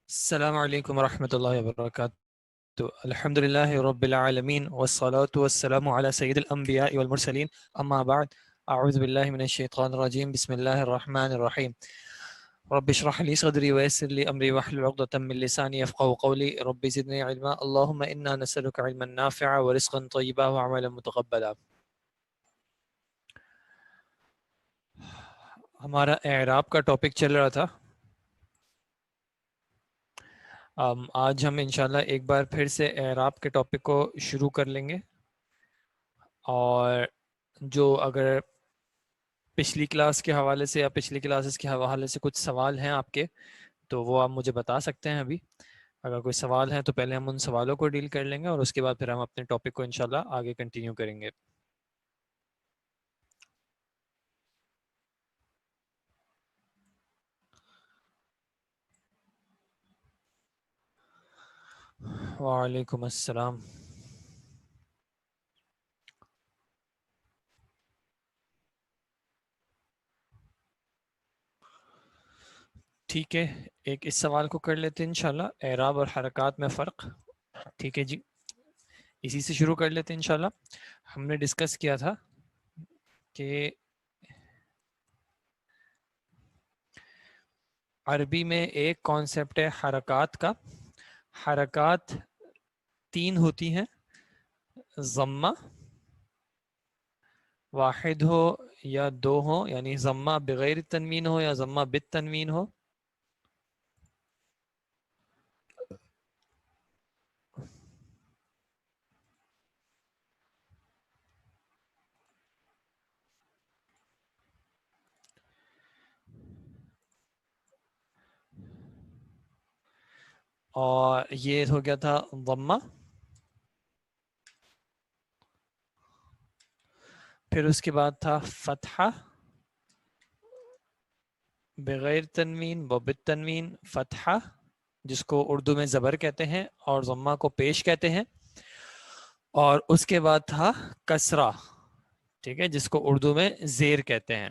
السلام علیکم ورحمۃ اللہ وبرکاتہ. الحمد للہ رب العالمین والصلاة والسلام علی سید الانبیاء والمرسلین اما بعد. اعوذ باللہ من الشیطان الرجیم. بسم اللہ الرحمن الرحیم. رب اشرح لی صدری ویسر لی امری واحلل عقدۃ من لسانی یفقهوا قولی. رب زدنی علما. اللهم انا نسألک علما نافعا ورزقا طیبا وعملا متقبلا. ہمارا اعراب کا ٹاپک چل رہا تھا. آج ہم انشاءاللہ ایک بار پھر سے اعراب کے ٹاپک کو شروع کر لیں گے، اور جو اگر پچھلی کلاس کے حوالے سے یا پچھلی کلاسز کے حوالے سے کچھ سوال ہیں آپ کے، تو وہ آپ مجھے بتا سکتے ہیں. ابھی اگر کوئی سوال ہیں تو پہلے ہم ان سوالوں کو ڈیل کر لیں گے، اور اس کے بعد پھر ہم اپنے ٹاپک کو انشاءاللہ آگے کنٹینیو کریں گے. وعلیکم السلام. ٹھیک ہے، ایک اس سوال کو کر لیتے ہیں انشاءاللہ، اعراب اور حرکات میں فرق. ٹھیک ہے جی، اسی سے شروع کر لیتے ہیں انشاءاللہ. ہم نے ڈسکس کیا تھا کہ عربی میں ایک کانسیپٹ ہے حرکات کا. حرکات تین ہوتی ہیں: ضمہ واحد ہو یا دو ہو، یعنی ضمہ بغیر تنوین ہو یا ضمہ بالتنوین ہو. اور یہ ہو گیا تھا ضمہ. پھر اس کے بعد تھا فتحہ بغیر تنوین و بالتنوین، فتحہ جس کو اردو میں زبر کہتے ہیں اور ضمہ کو پیش کہتے ہیں. اور اس کے بعد تھا کسرہ، ٹھیک ہے، جس کو اردو میں زیر کہتے ہیں.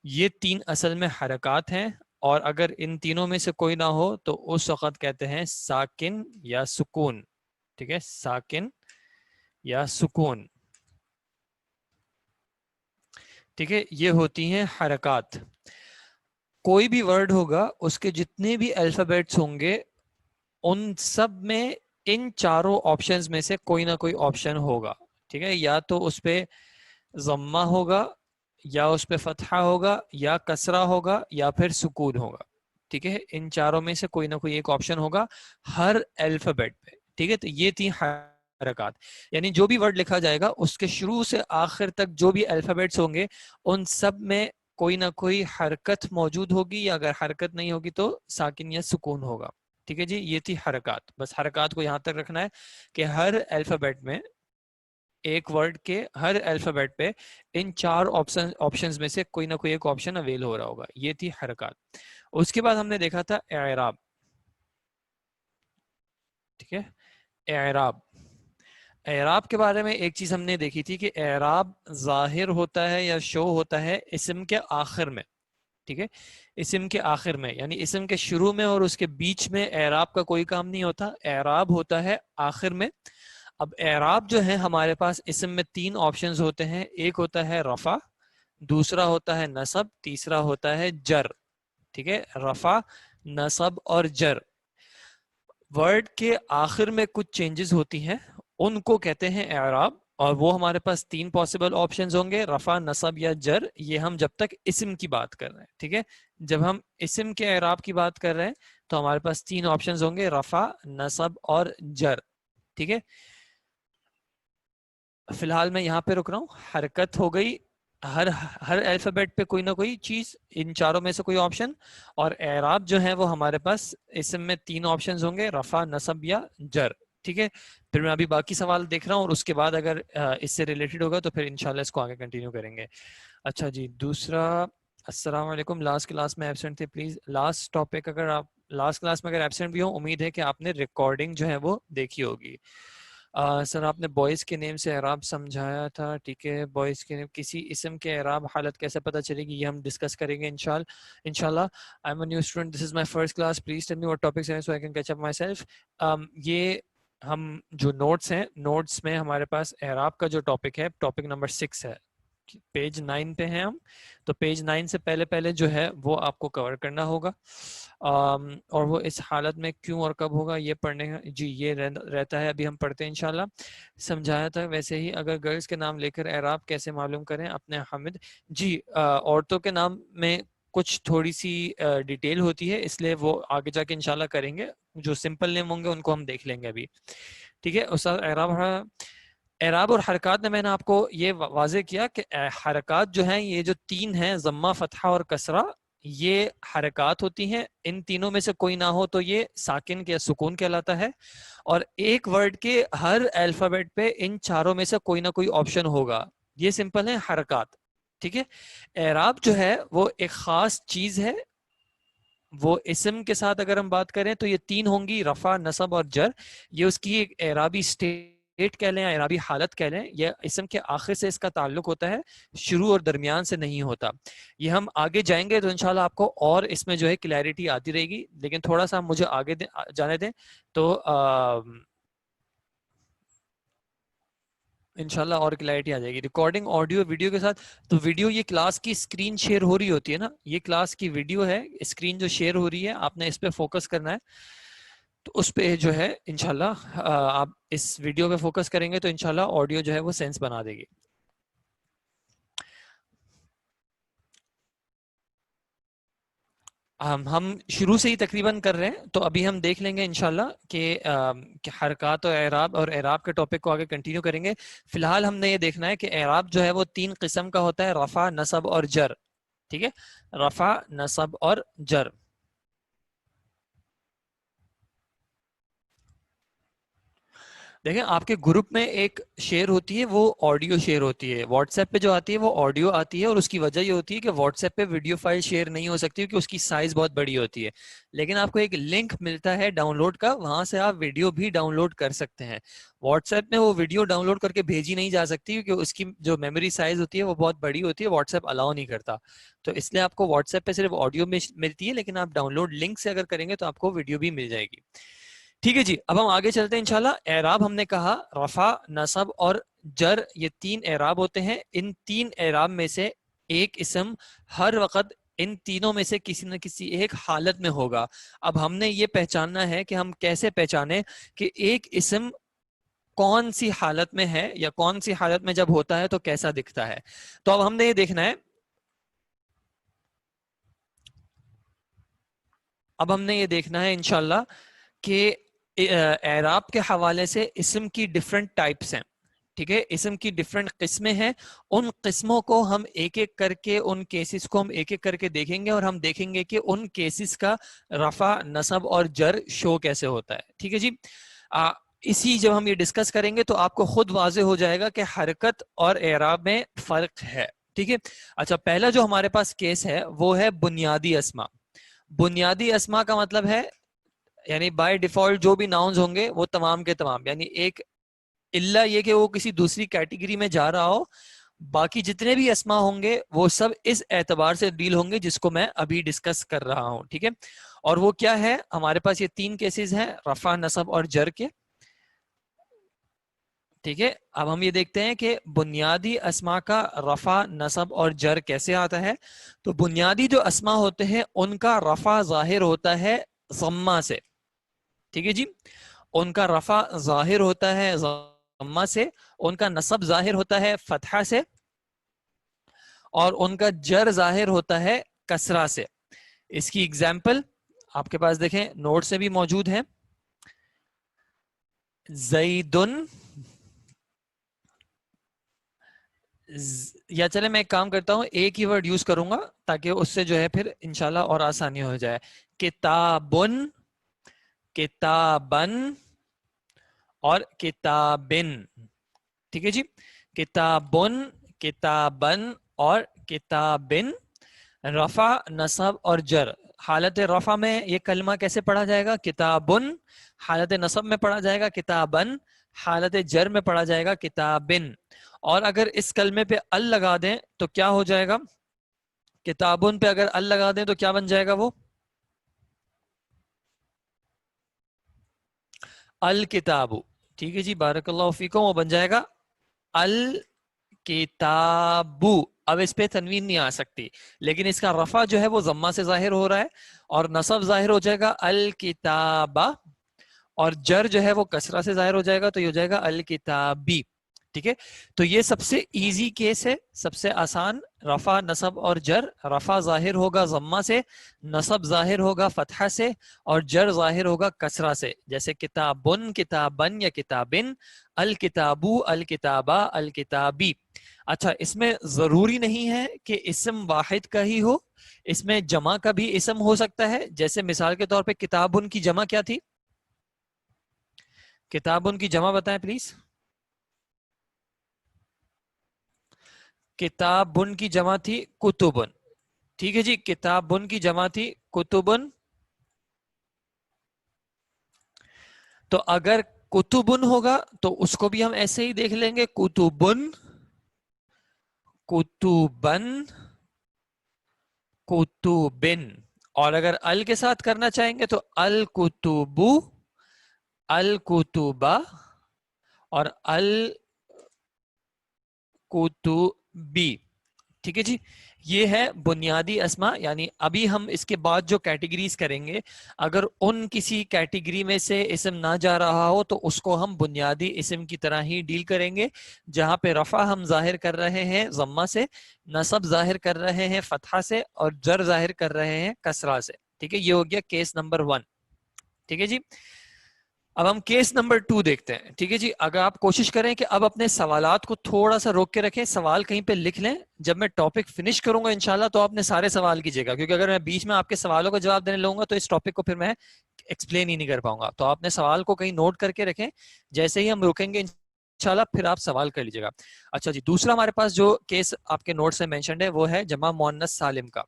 یہ تین اصل میں حرکات ہیں، اور اگر ان تینوں میں سے کوئی نہ ہو تو اس وقت کہتے ہیں ساکن یا سکون. ٹھیک ہے، ساکن یا سکون. ٹھیک ہے، یہ ہوتی ہیں حرکات. کوئی بھی ورڈ ہوگا، اس کے جتنے بھی الفابیٹس ہوں گے، ان سب میں ان چاروں آپشنز میں سے کوئی نہ کوئی آپشن ہوگا. ٹھیک ہے، یا تو اس پہ ضمہ ہوگا، یا اس پہ فتحہ ہوگا، یا کسرہ ہوگا، یا پھر سکون ہوگا. ٹھیک ہے، ان چاروں میں سے کوئی نہ کوئی ایک آپشن ہوگا ہر الفابیٹ پہ. ٹھیک ہے، تو یہ تھی حرکات. یعنی جو بھی ورڈ لکھا جائے گا، اس کے شروع سے آخر تک جو بھی الفابیٹس ہوں گے، ان سب میں کوئی نہ کوئی حرکت موجود ہوگی، یا اگر حرکت نہیں ہوگی تو ساکن یا سکون ہوگا. ٹھیک ہے جی، یہ تھی حرکات. بس حرکات کو یہاں تک رکھنا ہے کہ ہر الفابیٹ میں، ایک ورڈ کے ہر الفابیٹ پہ ان چار آپشنز میں سے کوئی نہ کوئی ایک آپشن اویل ہو رہا ہوگا. یہ تھی حرکات. اس کے بعد ہم نے دیکھا تھا اعراب. ٹھیک ہے، اعراب. اعراب کے بارے میں ایک چیز ہم نے دیکھی تھی کہ اعراب ظاہر ہوتا ہے یا شو ہوتا ہے اسم کے آخر میں. ٹھیک ہے، اسم کے آخر میں، یعنی اسم کے شروع میں اور اس کے بیچ میں اعراب کا کوئی کام نہیں ہوتا. اعراب ہوتا ہے آخر میں. اب اعراب جو ہے ہمارے پاس اسم میں تین آپشنز ہوتے ہیں. ایک ہوتا ہے رفع، دوسرا ہوتا ہے نصب، تیسرا ہوتا ہے جر. ٹھیک ہے، رفع، نصب اور جر. ورڈ کے آخر میں کچھ چینجز ہوتی ہیں، ان کو کہتے ہیں اعراب. اور وہ ہمارے پاس تین پاسبل آپشنز ہوں گے: رفع، نصب یا جر. یہ ہم جب تک اسم کی بات کر رہے ہیں. ٹھیک ہے، جب ہم اسم کے اعراب کی بات کر رہے ہیں تو ہمارے پاس تین آپشنز ہوں گے: رفع، نصب اور جر. ٹھیک ہے، فی الحال میں یہاں پہ رک رہا ہوں. حرکت ہو گئی، ہر الفابیٹ پہ کوئی نہ کوئی چیز، ان چاروں میں سے کوئی آپشن. اور اعراب جو ہے وہ ہمارے پاس اسم میں تین آپشنز ہوں گے: رفع، نصب یا جر. ٹھیک ہے، پھر میں ابھی باقی سوال دیکھ رہا ہوں، اور اس کے بعد اگر اس سے ریلیٹڈ ہوگا تو پھر انشاءاللہ اس کو آگے کنٹینیو کریں گے. اچھا جی، دوسرا، السلام علیکم. لاسٹ کلاس میں ایبسنٹ تھے، پلیز لاسٹ ٹاپک، اگر آپ لاسٹ کلاس میں اگر ایبسنٹ بھی ہوں، امید ہے کہ آپ نے ریکارڈنگ جو ہے وہ دیکھی ہوگی. سر آپ نے بوائز کے نیم سے اعراب سمجھایا تھا, ٹھیک ہے. بوائز کے نیم, کسی اسم کے اعراب حالت کیسے پتہ چلے گی, یہ ہم ڈسکس کریں گے انشاءاللہ. I am a new student, this is my first class, please tell me what topics ہیں so I can catch up myself. یہ ہم جو نوٹس ہیں, نوٹس میں ہمارے پاس اعراب کا جو ٹاپک ہے, ٹاپک نمبر 6 ہے, پیج 9 پہ ہیں ہم. تو پیج 9 سے پہلے جو ہے وہ آپ کو کور کرنا ہوگا, اور وہ اس حالت میں کیوں اور کب ہوگا یہ پڑھنے کا. جی یہ رہتا ہے, ابھی ہم پڑھتے ہیں انشاءاللہ. سمجھایا تھا ویسے ہی, اگر گرلز کے نام لے کر اعراب کیسے معلوم کریں اپنے حامد. جی عورتوں کے نام میں کچھ تھوڑی سی ڈیٹیل ہوتی ہے, اس لیے وہ آگے جا کے انشاءاللہ کریں گے. جو سمپل نیم ہوں گے ان کو ہم دیکھ لیں گے ابھی, ٹھیک ہے. استاد اعراب اور حرکات میں نے آپ کو یہ واضح کیا کہ حرکات جو ہیں, یہ جو 3 ہیں, ضمہ, فتحہ اور کسرہ, یہ حرکات ہوتی ہیں. ان تینوں میں سے کوئی نہ ہو تو یہ ساکن یا سکون کہلاتا ہے. اور ایک ورڈ کے ہر الفابیٹ پہ ان چاروں میں سے کوئی نہ کوئی آپشن ہوگا. یہ سمپل ہے حرکات, ٹھیک ہے. اعراب جو ہے وہ ایک خاص چیز ہے. وہ اسم کے ساتھ اگر ہم بات کریں تو یہ 3 ہوں گی, رفع, نصب اور جر. یہ اس کی ایک اعرابی اسٹیٹ کہہ لیں, اعرابی حالت کہہ لیں. یہ اسم کے آخر سے اس کا تعلق ہوتا ہے, شروع اور درمیان سے نہیں ہوتا. یہ ہم آگے جائیں گے تو انشاءاللہ آپ کو اور اس میں جو ہے کلیئرٹی آتی رہے گی, لیکن تھوڑا سا مجھے آگے جانے دیں تو انشاءاللہ اور کلیئرٹی آ جائے گی. ریکارڈنگ آڈیو ویڈیو کے ساتھ, تو ویڈیو یہ کلاس کی اسکرین شیئر ہو رہی ہوتی ہے نا, یہ کلاس کی ویڈیو ہے, اسکرین جو شیئر ہو رہی ہے آپ نے اس پہ فوکس کرنا ہے. تو اس پہ جو ہے انشاءاللہ آپ اس ویڈیو پہ فوکس کریں گے تو انشاءاللہ آڈیو جو ہے وہ سینس بنا دے گی. ہم شروع سے ہی تقریباً کر رہے ہیں, تو ابھی ہم دیکھ لیں گے انشاءاللہ کہ حرکات و اعراب اور اعراب کے ٹاپک کو آگے کنٹینیو کریں گے. فی الحال ہم نے یہ دیکھنا ہے کہ اعراب جو ہے وہ 3 قسم کا ہوتا ہے, رفع, نصب اور جر, ٹھیک ہے. رفع, نصب اور جر. دیکھیں آپ کے گروپ میں ایک شیئر ہوتی ہے, وہ آڈیو شیئر ہوتی ہے. واٹس ایپ پہ جو آتی ہے وہ آڈیو آتی ہے, اور اس کی وجہ یہ ہوتی ہے کہ واٹس ایپ پہ ویڈیو فائل شیئر نہیں ہو سکتی کیونکہ اس کی سائز بہت بڑی ہوتی ہے. لیکن آپ کو ایک لنک ملتا ہے ڈاؤن لوڈ کا, وہاں سے آپ ویڈیو بھی ڈاؤن لوڈ کر سکتے ہیں. واٹس ایپ میں وہ ویڈیو ڈاؤن لوڈ کر کے بھیجی نہیں جا سکتی کیونکہ اس کی جو میموری سائز ہوتی ہے وہ بہت بڑی ہوتی ہے, واٹس ایپ الاؤ نہیں کرتا. تو اس لیے آپ کو واٹس ایپ پہ صرف آڈیو ملتی ہے, لیکن آپ ڈاؤن لوڈ لنک سے اگر کریں گے تو آپ کو ویڈیو بھی مل جائے گی. ٹھیک ہے جی, اب ہم آگے چلتے ہیں انشاءاللہ. اعراب ہم نے کہا رفع, نصب اور جر, یہ 3 اعراب ہوتے ہیں. ان 3 اعراب میں سے ایک اسم ہر وقت ان تینوں میں سے کسی نہ کسی ایک حالت میں ہوگا. اب ہم نے یہ پہچاننا ہے کہ ہم کیسے پہچانیں کہ ایک اسم کون سی حالت میں ہے, یا کون سی حالت میں جب ہوتا ہے تو کیسا دکھتا ہے. تو اب ہم نے یہ دیکھنا ہے, انشاءاللہ کہ اعراب کے حوالے سے اسم کی ڈفرنٹ ٹائپس ہیں, ٹھیک ہے. اسم کی ڈفرنٹ قسمیں ہیں, ان قسموں کو ہم ایک ایک کر کے, ان کیسز کو ہم ایک ایک کر کے دیکھیں گے, اور ہم دیکھیں گے کہ ان کیسز کا رفع, نصب اور جر شو کیسے ہوتا ہے. ٹھیک ہے جی. اسی جب ہم یہ ڈسکس کریں گے تو آپ کو خود واضح ہو جائے گا کہ حرکت اور اعراب میں فرق ہے. ٹھیک ہے. اچھا, پہلا جو ہمارے پاس کیس ہے وہ ہے بنیادی اسما. بنیادی اسما کا مطلب ہے یعنی بائی ڈیفالٹ جو بھی ناؤنز ہوں گے وہ تمام کے تمام, یعنی ایک الا یہ کہ وہ کسی دوسری کیٹیگری میں جا رہا ہو, باقی جتنے بھی اسما ہوں گے وہ سب اس اعتبار سے ڈیل ہوں گے جس کو میں ابھی ڈسکس کر رہا ہوں. ٹھیک ہے. اور وہ کیا ہے, ہمارے پاس یہ 3 کیسز ہیں, رفع, نصب اور جر کے. ٹھیک ہے. اب ہم یہ دیکھتے ہیں کہ بنیادی اسما کا رفع, نصب اور جر کیسے آتا ہے. تو بنیادی جو اسما ہوتے ہیں ان کا رفع ظاہر ہوتا ہے ضمہ سے. ٹھیک ہے جی. ان کا رفع ظاہر ہوتا ہے ضمہ سے, ان کا نصب ظاہر ہوتا ہے فتحہ سے, اور ان کا جر ظاہر ہوتا ہے کسرہ سے. اس کی اگزامپل آپ کے پاس دیکھیں نوٹ سے بھی موجود ہے. زیدن, یا چلے میں ایک کام کرتا ہوں, ایک ہی ورڈ یوز کروں گا تاکہ اس سے جو ہے پھر انشاءاللہ اور آسانی ہو جائے. کتابن, کتابن اور کتابن. ٹھیک ہے جی. کتابن, کتابن اور کتابن. رفع, نصب اور جر. حالت رفع میں یہ کلمہ کیسے پڑھا جائے گا, کتابن. حالت نصب میں پڑھا جائے گا کتابن. حالت جر میں پڑھا جائے گا کتابن، اور اگر اس کلمے پہ ال لگا دیں تو کیا ہو جائے گا؟ کتابن پہ اگر ال لگا دیں تو کیا بن جائے گا؟ وہ الکتاب. ٹھیک ہے جی، بارک اللہ فیکم، وہ بن جائے گا الکتاب. اب اس پہ تنوین نہیں آ سکتی، لیکن اس کا رفع جو ہے وہ ضمہ سے ظاہر ہو رہا ہے، اور نصب ظاہر ہو جائے گا الکتابہ، اور جر جو ہے وہ کسرہ سے ظاہر ہو جائے گا، تو یہ ہو جائے گا الکتابی. ٹھیک ہے، تو یہ سب سے ایزی کیس ہے، سب سے آسان. رفع، نصب اور جر. رفع ظاہر ہوگا ضمہ سے، نصب ظاہر ہوگا فتحہ سے، اور جر ظاہر ہوگا کسرہ سے، جیسے کتابن، کتابن یا کتابن، الکتابو، الکتابہ، الکتابی. اچھا، اس میں ضروری نہیں ہے کہ اسم واحد کا ہی ہو، اس میں جمع کا بھی اسم ہو سکتا ہے. جیسے مثال کے طور پہ کتابن کی جمع کیا تھی؟ کتابن کی جمع بتائیں پلیز. کتابن کی جمع تھی کتبن. ٹھیک ہے جی، کتابن کی جمع تھی کتبن. تو اگر کتبن ہوگا تو اس کو بھی ہم ایسے ہی دیکھ لیں گے، کتبن، کتبن، کتبن. اور اگر ال کے ساتھ کرنا چاہیں گے تو الکتبو، الکتبہ، اور الکتبی. ٹھیک ہے جی، یہ ہے بنیادی اسما. یعنی ابھی ہم اس کے بعد جو کیٹیگریز کریں گے، اگر ان کسی کیٹیگری میں سے اسم نہ جا رہا ہو تو اس کو ہم بنیادی اسم کی طرح ہی ڈیل کریں گے، جہاں پہ رفع ہم ظاہر کر رہے ہیں ضمہ سے، نصب ظاہر کر رہے ہیں فتحہ سے، اور جر ظاہر کر رہے ہیں کسرہ سے. ٹھیک ہے، یہ ہو گیا کیس نمبر 1. ٹھیک ہے جی، اب ہم کیس نمبر 2 دیکھتے ہیں. ٹھیک ہے جی، اگر آپ کوشش کریں کہ اب اپنے سوالات کو تھوڑا سا روک کے رکھیں، سوال کہیں پہ لکھ لیں. جب میں ٹاپک فنش کروں گا انشاءاللہ تو آپ نے سارے سوال کیجیے گا، کیونکہ اگر میں بیچ میں آپ کے سوالوں کا جواب دینے لوں گا تو اس ٹاپک کو پھر میں ایکسپلین ہی نہیں کر پاؤں گا. تو آپ نے سوال کو کہیں نوٹ کر کے رکھیں، جیسے ہی ہم روکیں گے انشاءاللہ پھر آپ سوال کر لیجیے گا. اچھا جی، دوسرا ہمارے پاس جو کیس آپ کے نوٹ سے مینشنڈ ہے وہ ہے جمع مؤنث سالم کا.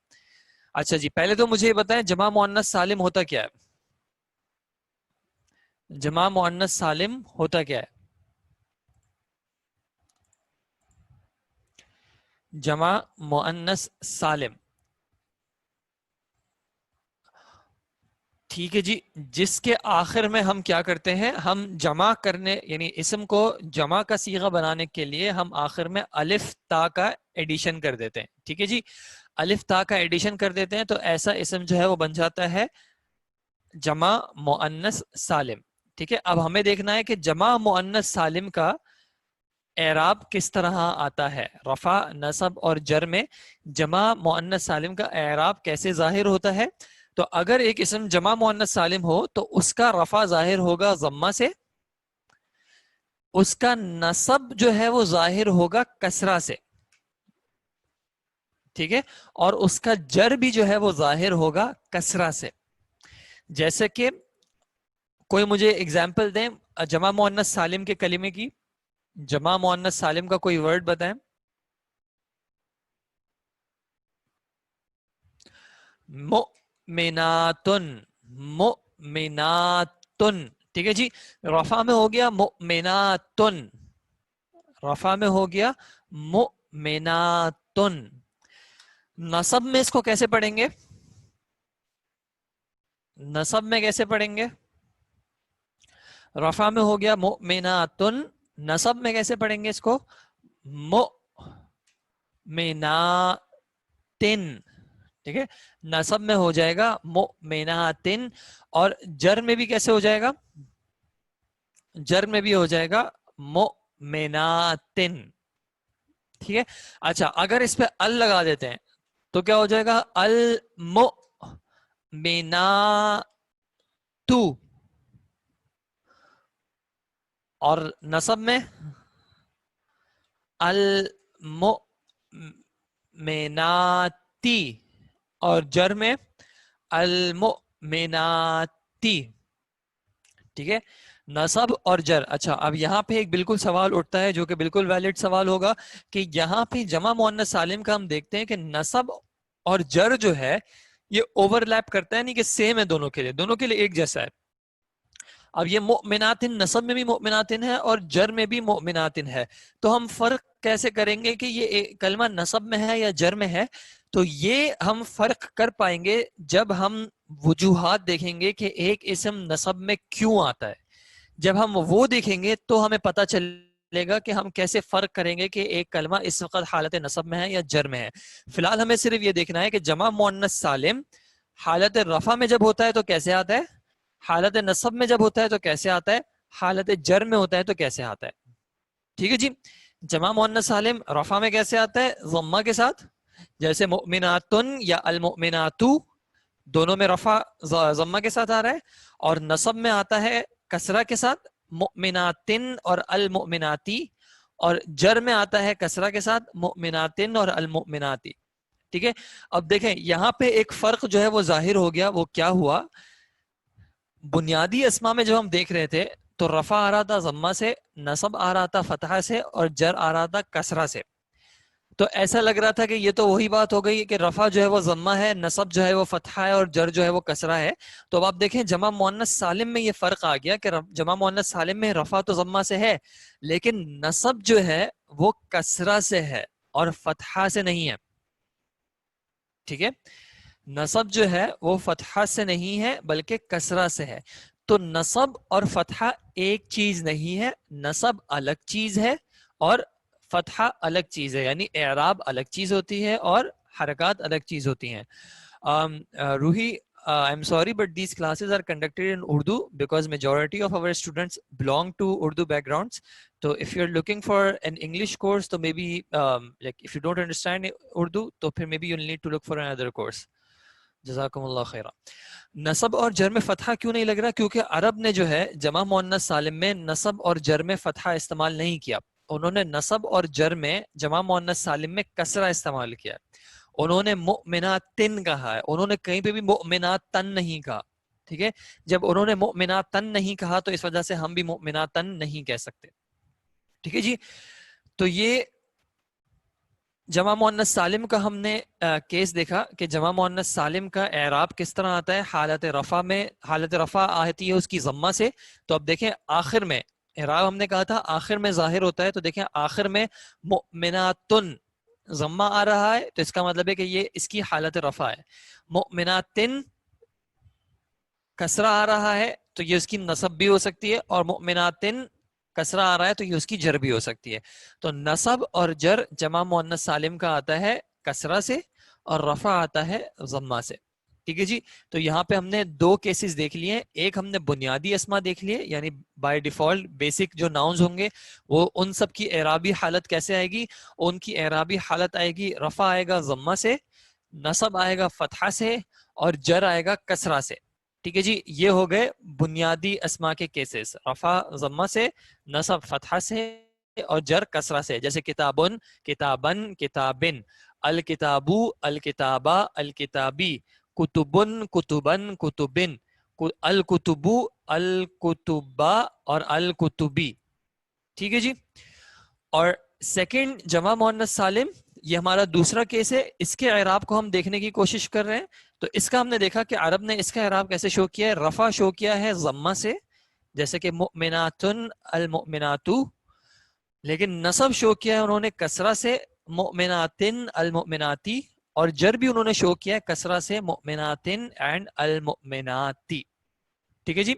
اچھا جی، پہلے تو مجھے یہ بتائیں جمع مؤنث سالم ہوتا کیا ہے؟ جمع مؤنث سالم ہوتا کیا ہے؟ جمع مؤنث سالم، ٹھیک ہے جی، جس کے آخر میں ہم کیا کرتے ہیں، ہم جمع کرنے یعنی اسم کو جمع کا صیغہ بنانے کے لیے ہم آخر میں الف تا کا ایڈیشن کر دیتے ہیں. ٹھیک ہے جی، الف تا کا ایڈیشن کر دیتے ہیں تو ایسا اسم جو ہے وہ بن جاتا ہے جمع مؤنث سالم. ٹھیک ہے، اب ہمیں دیکھنا ہے کہ جمع مؤنث سالم کا اعراب کس طرح آتا ہے. رفع، نصب اور جر میں جمع مؤنث سالم کا اعراب کیسے ظاہر ہوتا ہے؟ تو اگر ایک اسم جمع مؤنث سالم ہو تو اس کا رفع ظاہر ہوگا ضمہ سے، اس کا نصب جو ہے وہ ظاہر ہوگا کسرہ سے. ٹھیک ہے، اور اس کا جر بھی جو ہے وہ ظاہر ہوگا کسرہ سے. جیسے کہ کوئی مجھے اگزامپل دیں جمع مؤنث سالم کے کلمے کی، جمع مؤنث سالم کا کوئی ورڈ بتائیں. مؤمناتن، مؤمناتن. ٹھیک ہے جی، رفع میں ہو گیا مؤمناتن، رفع میں ہو گیا مؤمناتن. نصب میں اس کو کیسے پڑھیں گے؟ نصب میں کیسے پڑھیں گے؟ رفع میں ہو گیا مؤمناتن، نصب میں کیسے پڑھیں گے اس کو؟ مؤمناتن. ٹھیک ہے، نصب میں ہو جائے گا مؤمناتن، اور جر میں بھی کیسے ہو جائے گا؟ جر میں بھی ہو جائے گا مؤمناتن. ٹھیک ہے، اچھا اگر اس پہ ال لگا دیتے ہیں تو کیا ہو جائے گا؟ المؤمناتو. اور نصب میں المؤمناتی، اور جر میں المؤمناتی. ٹھیک ہے، نصب اور جر. اچھا، اب یہاں پہ ایک بالکل سوال اٹھتا ہے جو کہ بالکل ویلڈ سوال ہوگا کہ یہاں پہ جمع مؤنث سالم کا ہم دیکھتے ہیں کہ نصب اور جر جو ہے یہ اوور لیپ کرتا ہے، نہیں کہ سیم ہے دونوں کے لیے، دونوں کے لیے ایک جیسا ہے. اب یہ مؤمناتن نصب میں بھی مؤمناتن ہے اور جر میں بھی مؤمناتن ہے، تو ہم فرق کیسے کریں گے کہ یہ کلمہ نصب میں ہے یا جر میں ہے؟ تو یہ ہم فرق کر پائیں گے جب ہم وجوہات دیکھیں گے کہ ایک اسم نصب میں کیوں آتا ہے. جب ہم وہ دیکھیں گے تو ہمیں پتہ چلے گا کہ ہم کیسے فرق کریں گے کہ ایک کلمہ اس وقت حالت نصب میں ہے یا جر میں ہے. فی الحال ہمیں صرف یہ دیکھنا ہے کہ جمع مؤنث سالم حالت رفع میں جب ہوتا ہے تو کیسے آتا ہے، حالت نصب میں جب ہوتا ہے تو کیسے آتا ہے، حالت جر میں ہوتا ہے تو کیسے آتا ہے. ٹھیک ہے جی. جمع مؤنث سالم رفع میں کیسے آتا ہے؟ ضمہ کے ساتھ، جیسے مؤمناتن یا المؤمناتو، دونوں میں رفع ضمہ کے ساتھ آ رہا ہے. اور نصب میں آتا ہے کسرہ کے ساتھ، مؤمناتن اور المؤمناتی. اور جر میں آتا ہے کسرہ کے ساتھ، مؤمناتن اور المؤمناتی. ٹھیک ہے. اب دیکھیں یہاں پہ ایک فرق جو ہے وہ ظاہر ہو گیا. وہ کیا ہوا؟ بنیادی اسما میں جب ہم دیکھ رہے تھے تو رفع آ رہا تھا ضمہ سے، نصب آ رہا تھا فتحہ سے، اور جر آ رہا تھا کسرہ سے. تو ایسا لگ رہا تھا کہ یہ تو وہی بات ہو گئی کہ رفع جو ہے وہ ضمہ ہے، نصب جو ہے وہ فتحہ ہے، اور جر جو ہے وہ کسرہ ہے. تو اب آپ دیکھیں جمع مؤنث سالم میں یہ فرق آ گیا کہ جمع مؤنث سالم میں رفع تو ضمہ سے ہے لیکن نصب جو ہے وہ کسرہ سے ہے اور فتحہ سے نہیں ہے. ٹھیک ہے. نصب جو ہے وہ فتحہ سے نہیں ہے بلکہ کسرہ سے ہے. تو نصب اور فتحہ ایک چیز نہیں ہے، نصب الگ چیز ہے اور فتحہ الگ چیز ہے. یعنی اعراب الگ چیز ہوتی ہے اور حرکات الگ چیز ہوتی ہیں. روحی, I'm sorry but these classes are conducted in Urdu because majority of our students belong to Urdu backgrounds. So if you're looking for an English course, so maybe like if you don't understand Urdu, تو پھر maybe you'll need to look for another course. جزاکم اللہ خیرہ. نصب اور جر میں فتحہ کیوں نہیں لگ رہا؟ کیونکہ عرب نے جو ہے جمع مؤنث سالم میں نصب اور جر میں فتحہ استعمال نہیں کیا. انہوں نے نصب اور جر میں جمع مؤنث سالم میں کسرہ استعمال کیا. انہوں نے مؤمناتن کہا ہے، انہوں نے کہیں پہ بھی مؤمناتن نہیں کہا. ٹھیک ہے. جب انہوں نے مؤمناتن نہیں کہا تو اس وجہ سے ہم بھی مؤمناتن نہیں کہہ سکتے. ٹھیک ہے جی. تو یہ جمع مؤنث سالم کا ہم نے کیس دیکھا کہ جمع مؤنث سالم کا اعراب کس طرح آتا ہے. حالت رفع میں، حالت رفع آتی ہے اس کی ضمہ سے. تو اب دیکھیں آخر میں اعراب ہم نے کہا تھا آخر میں ظاہر ہوتا ہے. تو دیکھیں آخر میں مؤمناتن ضمہ آ رہا ہے تو اس کا مطلب ہے کہ یہ اس کی حالت رفع ہے. مؤمناتن کسرہ آ رہا ہے تو یہ اس کی نصب بھی ہو سکتی ہے، اور مؤمناتن کسرہ آ رہا ہے تو یہ اس کی جر بھی ہو سکتی ہے. تو نصب اور جر جمع مؤنث سالم کا آتا ہے کسرہ سے اور رفع آتا ہے ضمہ سے. ٹھیک ہے جی. تو یہاں پہ ہم نے دو کیسز دیکھ لیے. ایک ہم نے بنیادی اسما دیکھ لیے، یعنی بائی ڈیفالٹ بیسک جو ناؤنز ہوں گے وہ ان سب کی اعرابی حالت کیسے آئے گی. ان کی اعرابی حالت آئے گی رفع آئے گا ضمہ سے، نصب آئے گا فتحہ سے، اور جر آئے گا کسرہ سے. ٹھیک ہے جی. یہ ہو گئے بنیادی اسما کے کیسز، رفع ضمہ سے، نصب فتحہ سے، اور جر کسرہ سے. جیسے کتابن، کتابن، کتابن، الکتابو، الکتابہ، الکتابی، کتبن، کتبن، کتبن، الکتبو، الکتبا، اور الکتبی. ٹھیک ہے جی. اور سیکنڈ جمع مؤنث سالم، یہ ہمارا دوسرا کیس ہے. اس کے اعراب کو ہم دیکھنے کی کوشش کر رہے ہیں. تو اس کا ہم نے دیکھا کہ عرب نے اس کا اعراب کیسے شو کیا ہے. رفع شو کیا ہے ضمہ سے، جیسے کہ مؤمناتن، المؤمناتو. لیکن نصب شو کیا ہے انہوں نے کسرہ سے، مؤمناتن، المؤمناتی. اور جر بھی انہوں نے شو کیا ہے کسرہ سے، مؤمناتن اینڈ المؤمناتی. ٹھیک ہے جی.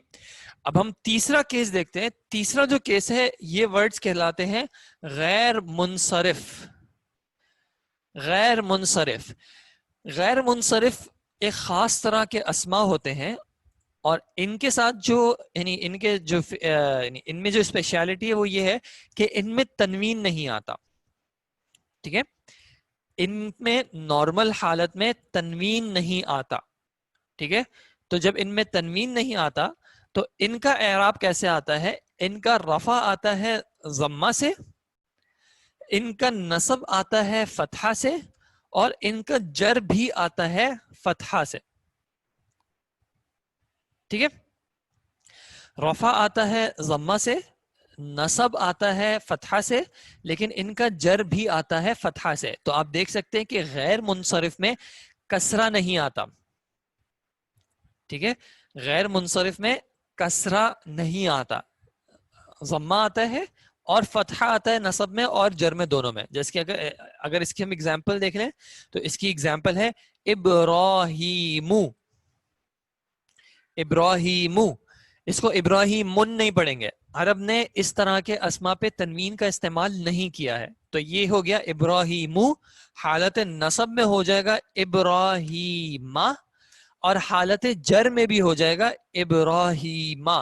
اب ہم تیسرا کیس دیکھتے ہیں. تیسرا جو کیس ہے یہ ورڈز کہلاتے ہیں غیر منصرف. غیر منصرف، غیر منصرف ایک خاص طرح کے اسما ہوتے ہیں، اور ان کے ساتھ جو یعنی ان کے جو ان میں جو اسپیشلٹی ہے وہ یہ ہے کہ ان میں تنوین نہیں آتا. ٹھیک ہے. ان میں نارمل حالت میں تنوین نہیں آتا. ٹھیک ہے. تو جب ان میں تنوین نہیں آتا تو ان کا اعراب کیسے آتا ہے. ان کا رفع آتا ہے ضمہ سے، ان کا نصب آتا ہے فتحہ سے، اور ان کا جر بھی آتا ہے فتحہ سے. ٹھیک ہے. رفع آتا ہے ضمہ سے، نصب آتا ہے فتحہ سے، لیکن ان کا جر بھی آتا ہے فتحہ سے. تو آپ دیکھ سکتے ہیں کہ غیر منصرف میں کسرہ نہیں آتا. ٹھیک ہے. غیر منصرف میں کسرہ نہیں آتا, ضمہ آتا ہے اور فتحہ آتا ہے نصب میں اور جر میں دونوں میں. جیسے کہ اگر اس کی ہم اگزامپل دیکھ لیں تو اس کی اگزامپل ہے ابراہیم, ابراہیم, اس کو ابراہیمن نہیں پڑھیں گے. عرب نے اس طرح کے اسما پہ تنوین کا استعمال نہیں کیا ہے. تو یہ ہو گیا ابراہیم, حالت نصب میں ہو جائے گا ابراہیمہ, اور حالت جر میں بھی ہو جائے گا ابراہیمہ,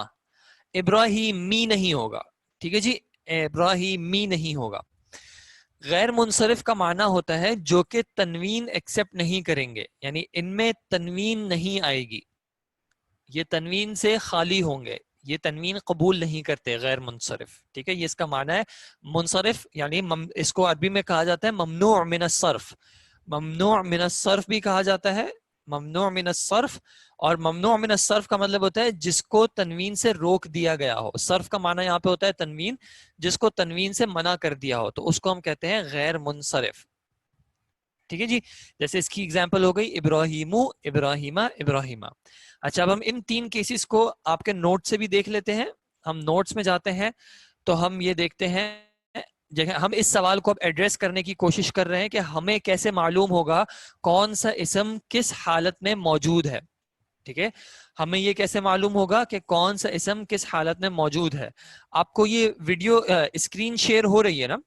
ابراہیمی نہیں ہوگا. ٹھیک ہے جی, ابراہیمی نہیں ہوگا. غیر منصرف کا معنی ہوتا ہے جو کہ تنوین ایکسپٹ نہیں کریں گے, یعنی ان میں تنوین نہیں آئے گی, یہ تنوین سے خالی ہوں گے, یہ تنوین قبول نہیں کرتے, غیر منصرف. ٹھیک ہے, یہ اس کا معنی ہے. منصرف یعنی اس کو عربی میں کہا جاتا ہے ممنوع من الصرف, ممنوع من الصرف بھی کہا جاتا ہے, ممنوع من الصرف. اور ممنوع من الصرف کا مطلب ہوتا ہے جس کو تنوین سے روک دیا گیا ہو. صرف کا معنی یہاں پہ ہوتا ہے تنوین, جس کو تنوین سے منع کر دیا ہو تو اس کو ہم کہتے ہیں غیر منصرف. ٹھیک ہے جی, جیسے اس کی اگزامپل ہو گئی ابراہیم, ابراہیمہ, ابراہیمہ. اچھا, اب ہم ان تین کیسز کو آپ کے نوٹ سے بھی دیکھ لیتے ہیں. ہم نوٹس میں جاتے ہیں تو ہم یہ دیکھتے ہیں, ہم اس سوال کو اب ایڈریس کرنے کی کوشش کر رہے ہیں کہ ہمیں کیسے معلوم ہوگا کون سا اسم کس حالت میں موجود ہے. ٹھیک ہے, ہمیں یہ کیسے معلوم ہوگا کہ کون سا اسم کس حالت میں موجود ہے. آپ کو یہ ویڈیو اسکرین شیئر ہو رہی ہے نا,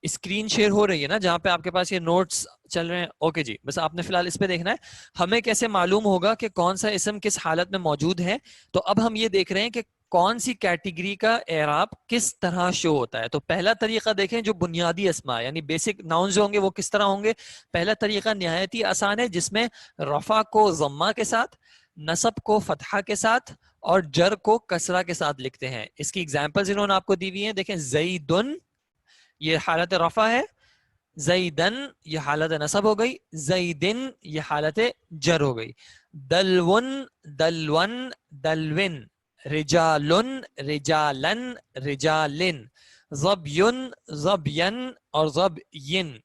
اسکرین شیئر ہو رہی ہے نا جہاں پہ آپ کے پاس یہ نوٹس چل رہے ہیں. اوکے جی, بس آپ نے فی الحال اس پہ دیکھنا ہے. ہمیں کیسے معلوم ہوگا کہ کون سا اسم کس حالت میں موجود ہے. تو اب ہم یہ دیکھ رہے ہیں کہ کون سی کیٹیگری کا اعراب کس طرح شو ہوتا ہے. تو پہلا طریقہ دیکھیں جو بنیادی اسما یعنی بیسک ناؤنز ہوں گے وہ کس طرح ہوں گے. پہلا طریقہ نہایت ہی آسان ہے, جس میں رفع کو ضمہ کے ساتھ, نصب کو فتحہ کے ساتھ اور جر کو کسرہ کے ساتھ لکھتے ہیں. اس کی ایگزامپلز انہوں نے آپ کو دی ہوئی ہیں. دیکھیں, زیدن یہ حالت رفع ہے, زیدن یہ حالت نصب ہو گئی, زیدن یہ حالت جر ہو گئی. دلون, دلون, دلون, رجالن, رجالن, رجالن, ظبین, ظبین اور ظبین.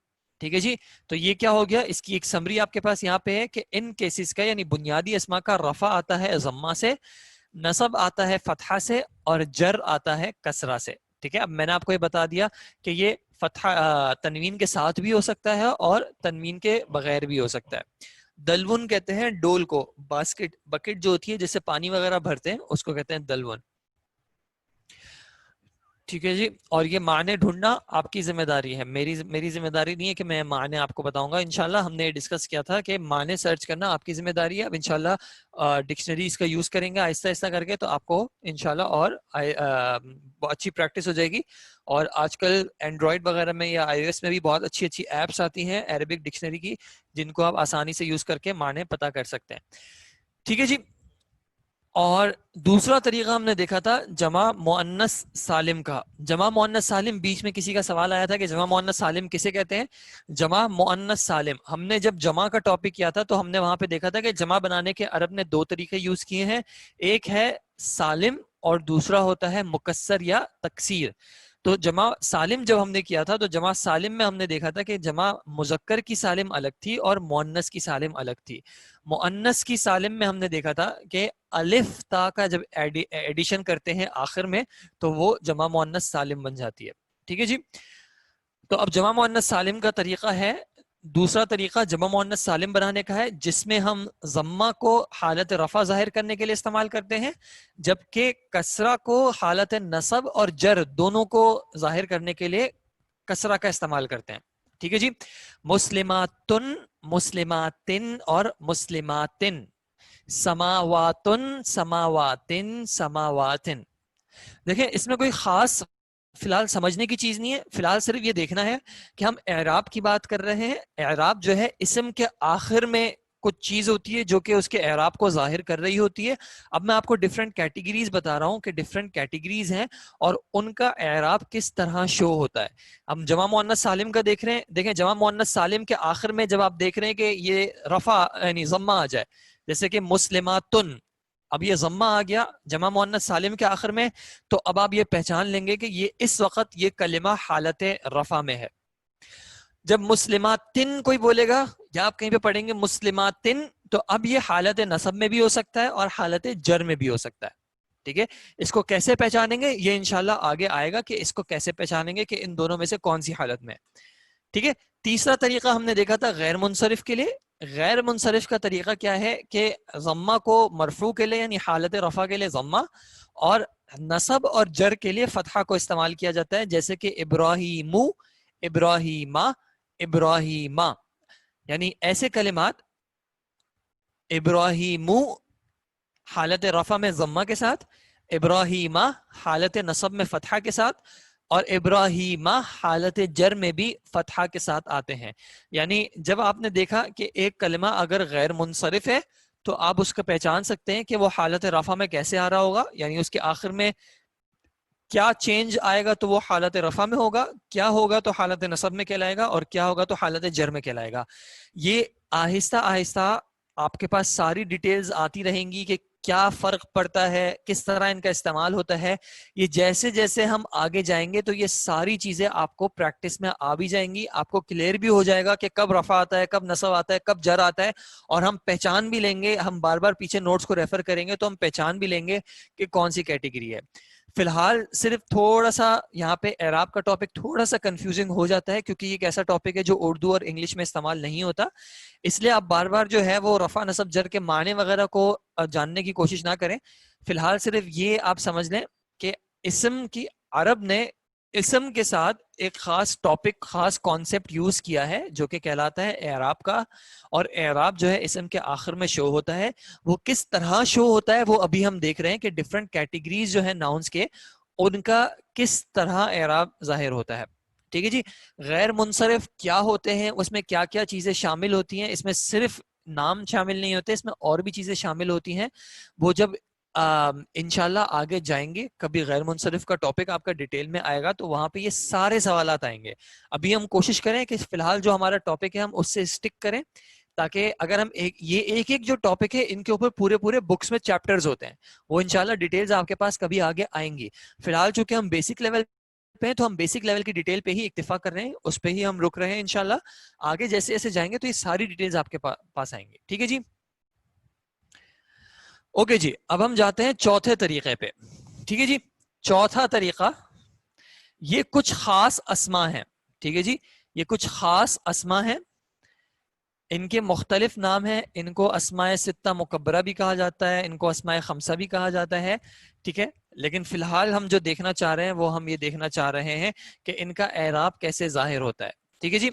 ٹھیک ہے جی, تو یہ کیا ہو گیا. اس کی ایک سمری آپ کے پاس یہاں پہ ہے کہ ان کیسز کا یعنی بنیادی اسما کا رفع آتا ہے ضمہ سے, نصب آتا ہے فتحہ سے اور جر آتا ہے کسرہ سے. ٹھیک ہے, اب میں نے آپ کو یہ بتا دیا کہ یہ فتحہ تنوین کے ساتھ بھی ہو سکتا ہے اور تنوین کے بغیر بھی ہو سکتا ہے. دلون کہتے ہیں ڈول کو, باسکٹ بکٹ جو ہوتی ہے جس سے پانی وغیرہ بھرتے ہیں اس کو کہتے ہیں دلون. ٹھیک ہے جی, اور یہ معنی ڈھونڈنا آپ کی ذمہ داری ہے, میری ذمہ داری نہیں ہے کہ میں معنی آپ کو بتاؤں گا. انشاءاللہ ہم نے ڈسکس کیا تھا کہ معنی سرچ کرنا آپ کی ذمہ داری ہے. اب انشاءاللہ ڈکشنریز کا یوز کریں گے آہستہ آہستہ کر کے, تو آپ کو انشاءاللہ اور اچھی پریکٹس ہو جائے گی. اور آج کل اینڈرائڈ وغیرہ میں یا آئی او ایس میں بھی بہت اچھی اچھی ایپس آتی ہیں عربک ڈکشنری کی, جن کو آپ آسانی سے یوز کر کے معنی پتہ کر سکتے ہیں. ٹھیک ہے جی, اور دوسرا طریقہ ہم نے دیکھا تھا جمع مؤنث سالم کا. جمع مؤنث سالم, بیچ میں کسی کا سوال آیا تھا کہ جمع مؤنث سالم کسے کہتے ہیں. جمع مؤنث سالم, ہم نے جب جمع کا ٹاپک کیا تھا تو ہم نے وہاں پہ دیکھا تھا کہ جمع بنانے کے عرب نے دو طریقے یوز کیے ہیں. ایک ہے سالم اور دوسرا ہوتا ہے مکسر یا تکسیر. تو جمع سالم جب ہم نے کیا تھا تو جمع سالم میں ہم نے دیکھا تھا کہ جمع مذکر کی سالم الگ تھی اور مؤنث کی سالم الگ تھی. مؤنث کی سالم میں ہم نے دیکھا تھا کہ الف تا کا جب ایڈیشن کرتے ہیں آخر میں تو وہ جمع مؤنث سالم بن جاتی ہے. ٹھیک ہے جی, تو اب جمع مؤنث سالم کا طریقہ ہے, دوسرا طریقہ جمع مؤنث سالم بنانے کا ہے, جس میں ہم ضمہ کو حالت رفع ظاہر کرنے کے لیے استعمال کرتے ہیں, جبکہ کسرہ کو حالت نصب اور جر دونوں کو ظاہر کرنے کے لیے کسرہ کا استعمال کرتے ہیں. ٹھیک ہے جی, مسلماتن, مسلماتن اور مسلماتن, سماواتن, سماواتن, سماواتن. دیکھیں اس میں کوئی خاص فی الحال سمجھنے کی چیز نہیں ہے, فی الحال صرف یہ دیکھنا ہے کہ ہم اعراب کی بات کر رہے ہیں. اعراب جو ہے اسم کے آخر میں کچھ چیز ہوتی ہے جو کہ اس کے اعراب کو ظاہر کر رہی ہوتی ہے. اب میں آپ کو ڈفرینٹ کیٹیگریز بتا رہا ہوں کہ ڈفرینٹ کیٹیگریز ہیں اور ان کا اعراب کس طرح شو ہوتا ہے. ہم جمع مؤنث سالم کا دیکھ رہے ہیں. دیکھیں جمع مؤنث سالم کے آخر میں جب آپ دیکھ رہے ہیں کہ یہ رفع یعنی ضمہ آ جائے, جیسے کہ مسلماتن, اب یہ ضمہ آ گیا جمع مؤنث سالم کے آخر میں, تو اب آپ یہ پہچان لیں گے کہ یہ اس وقت یہ کلمہ حالت رفع میں ہے. جب مسلماتن کوئی بولے گا یا آپ کہیں پہ پڑھیں گے مسلماتن، تو اب یہ حالت نصب میں بھی ہو سکتا ہے اور حالت جر میں بھی ہو سکتا ہے. ٹھیک ہے، اس کو کیسے پہچانیں گے یہ انشاءاللہ آگے آئے گا کہ اس کو کیسے پہچانیں گے کہ ان دونوں میں سے کون سی حالت میں. ٹھیک ہے، تیسرا طریقہ ہم نے دیکھا تھا غیر منصرف کے لیے. غیر منصرف کا طریقہ کیا ہے کہ ضمہ کو مرفوع کے لیے یعنی حالت رفع کے لیے ضمہ اور نصب اور جر کے لیے فتحہ کو استعمال کیا جاتا ہے، جیسے کہ ابراہیم، ابراہیمہ، ابراہیمہ. یعنی ایسے کلمات ابراہیم حالت رفع میں ضمہ کے ساتھ، ابراہیمہ حالت نصب میں فتحہ کے ساتھ، اور ابراہیمہ حالت جر میں بھی فتحہ کے ساتھ آتے ہیں. یعنی جب آپ نے دیکھا کہ ایک کلمہ اگر غیر منصرف ہے تو آپ اس کو پہچان سکتے ہیں کہ وہ حالت رفع میں کیسے آ رہا ہوگا، یعنی اس کے آخر میں کیا چینج آئے گا تو وہ حالت رفع میں ہوگا، کیا ہوگا تو حالت نصب میں کہلائے گا، اور کیا ہوگا تو حالت جر میں کہلائے گا. یہ آہستہ آہستہ آپ کے پاس ساری ڈیٹیلز آتی رہیں گی کہ کیا فرق پڑتا ہے، کس طرح ان کا استعمال ہوتا ہے. یہ جیسے جیسے ہم آگے جائیں گے تو یہ ساری چیزیں آپ کو پریکٹس میں آ بھی جائیں گی، آپ کو کلیئر بھی ہو جائے گا کہ کب رفع آتا ہے، کب نصب آتا ہے، کب جر آتا ہے. اور ہم پہچان بھی لیں گے، ہم بار بار پیچھے نوٹس کو ریفر کریں گے تو ہم پہچان بھی لیں گے کہ کون سی کیٹیگری ہے. فی الحال صرف تھوڑا سا یہاں پہ اعراب کا ٹاپک تھوڑا سا کنفیوزنگ ہو جاتا ہے کیونکہ یہ ایک ایسا ٹاپک ہے جو اردو اور انگلش میں استعمال نہیں ہوتا، اس لیے آپ بار بار جو ہے وہ رفع نصب جر کے معنی وغیرہ کو جاننے کی کوشش نہ کریں. فی الحال صرف یہ آپ سمجھ لیں کہ اسم کی عرب نے اسم کے ساتھ ایک خاص ٹاپک، خاص کانسیپٹ یوز کیا ہے جو کہ کہلاتا ہے اعراب کا. اور اعراب جو ہے اسم کے آخر میں شو ہوتا ہے. وہ کس طرح شو ہوتا ہے وہ ابھی ہم دیکھ رہے ہیں کہ ڈفرنٹ کیٹیگریز جو ہے ناؤنس کے ان کا کس طرح اعراب ظاہر ہوتا ہے. ٹھیک ہے جی. غیر منصرف کیا ہوتے ہیں، اس میں کیا کیا چیزیں شامل ہوتی ہیں، اس میں صرف نام شامل نہیں ہوتے، اس میں اور بھی چیزیں شامل ہوتی ہیں. وہ جب انشاءاللہ آگے جائیں گے کبھی غیر منصرف کا ٹاپک آپ کا ڈیٹیل میں آئے گا تو وہاں پہ یہ سارے سوالات آئیں گے. ابھی ہم کوشش کریں کہ فی الحال جو ہمارا ٹاپک ہے ہم اس سے اسٹک کریں، تاکہ اگر ہم یہ ایک جو ٹاپک ہے ان کے اوپر پورے بکس میں چیپٹرز ہوتے ہیں، وہ انشاءاللہ ڈیٹیلز آپ کے پاس کبھی آگے آئیں گی. فی الحال چونکہ ہم بیسک لیول پہ ہیں تو ہم بیسک لیول کی ڈیٹیل پہ ہی اکتفا کر رہے ہیں، اس پہ ہی ہم رک رہے ہیں. انشاءاللہ آگے جیسے جیسے جائیں گے تو یہ ساری ڈیٹیلز آپ کے پاس آئیں گی. ٹھیک ہے جی. اوکے جی، اب ہم جاتے ہیں چوتھے طریقے پہ. ٹھیک ہے جی. چوتھا طریقہ، یہ کچھ خاص اسما ہیں. ٹھیک ہے جی. یہ کچھ خاص اسما ہیں، ان کے مختلف نام ہیں. ان کو اسماء ستہ مکبرہ بھی کہا جاتا ہے، ان کو اسماء خمسہ بھی کہا جاتا ہے. ٹھیک ہے. لیکن فی الحال ہم جو دیکھنا چاہ رہے ہیں وہ ہم یہ دیکھنا چاہ رہے ہیں کہ ان کا اعراب کیسے ظاہر ہوتا ہے. ٹھیک ہے جی.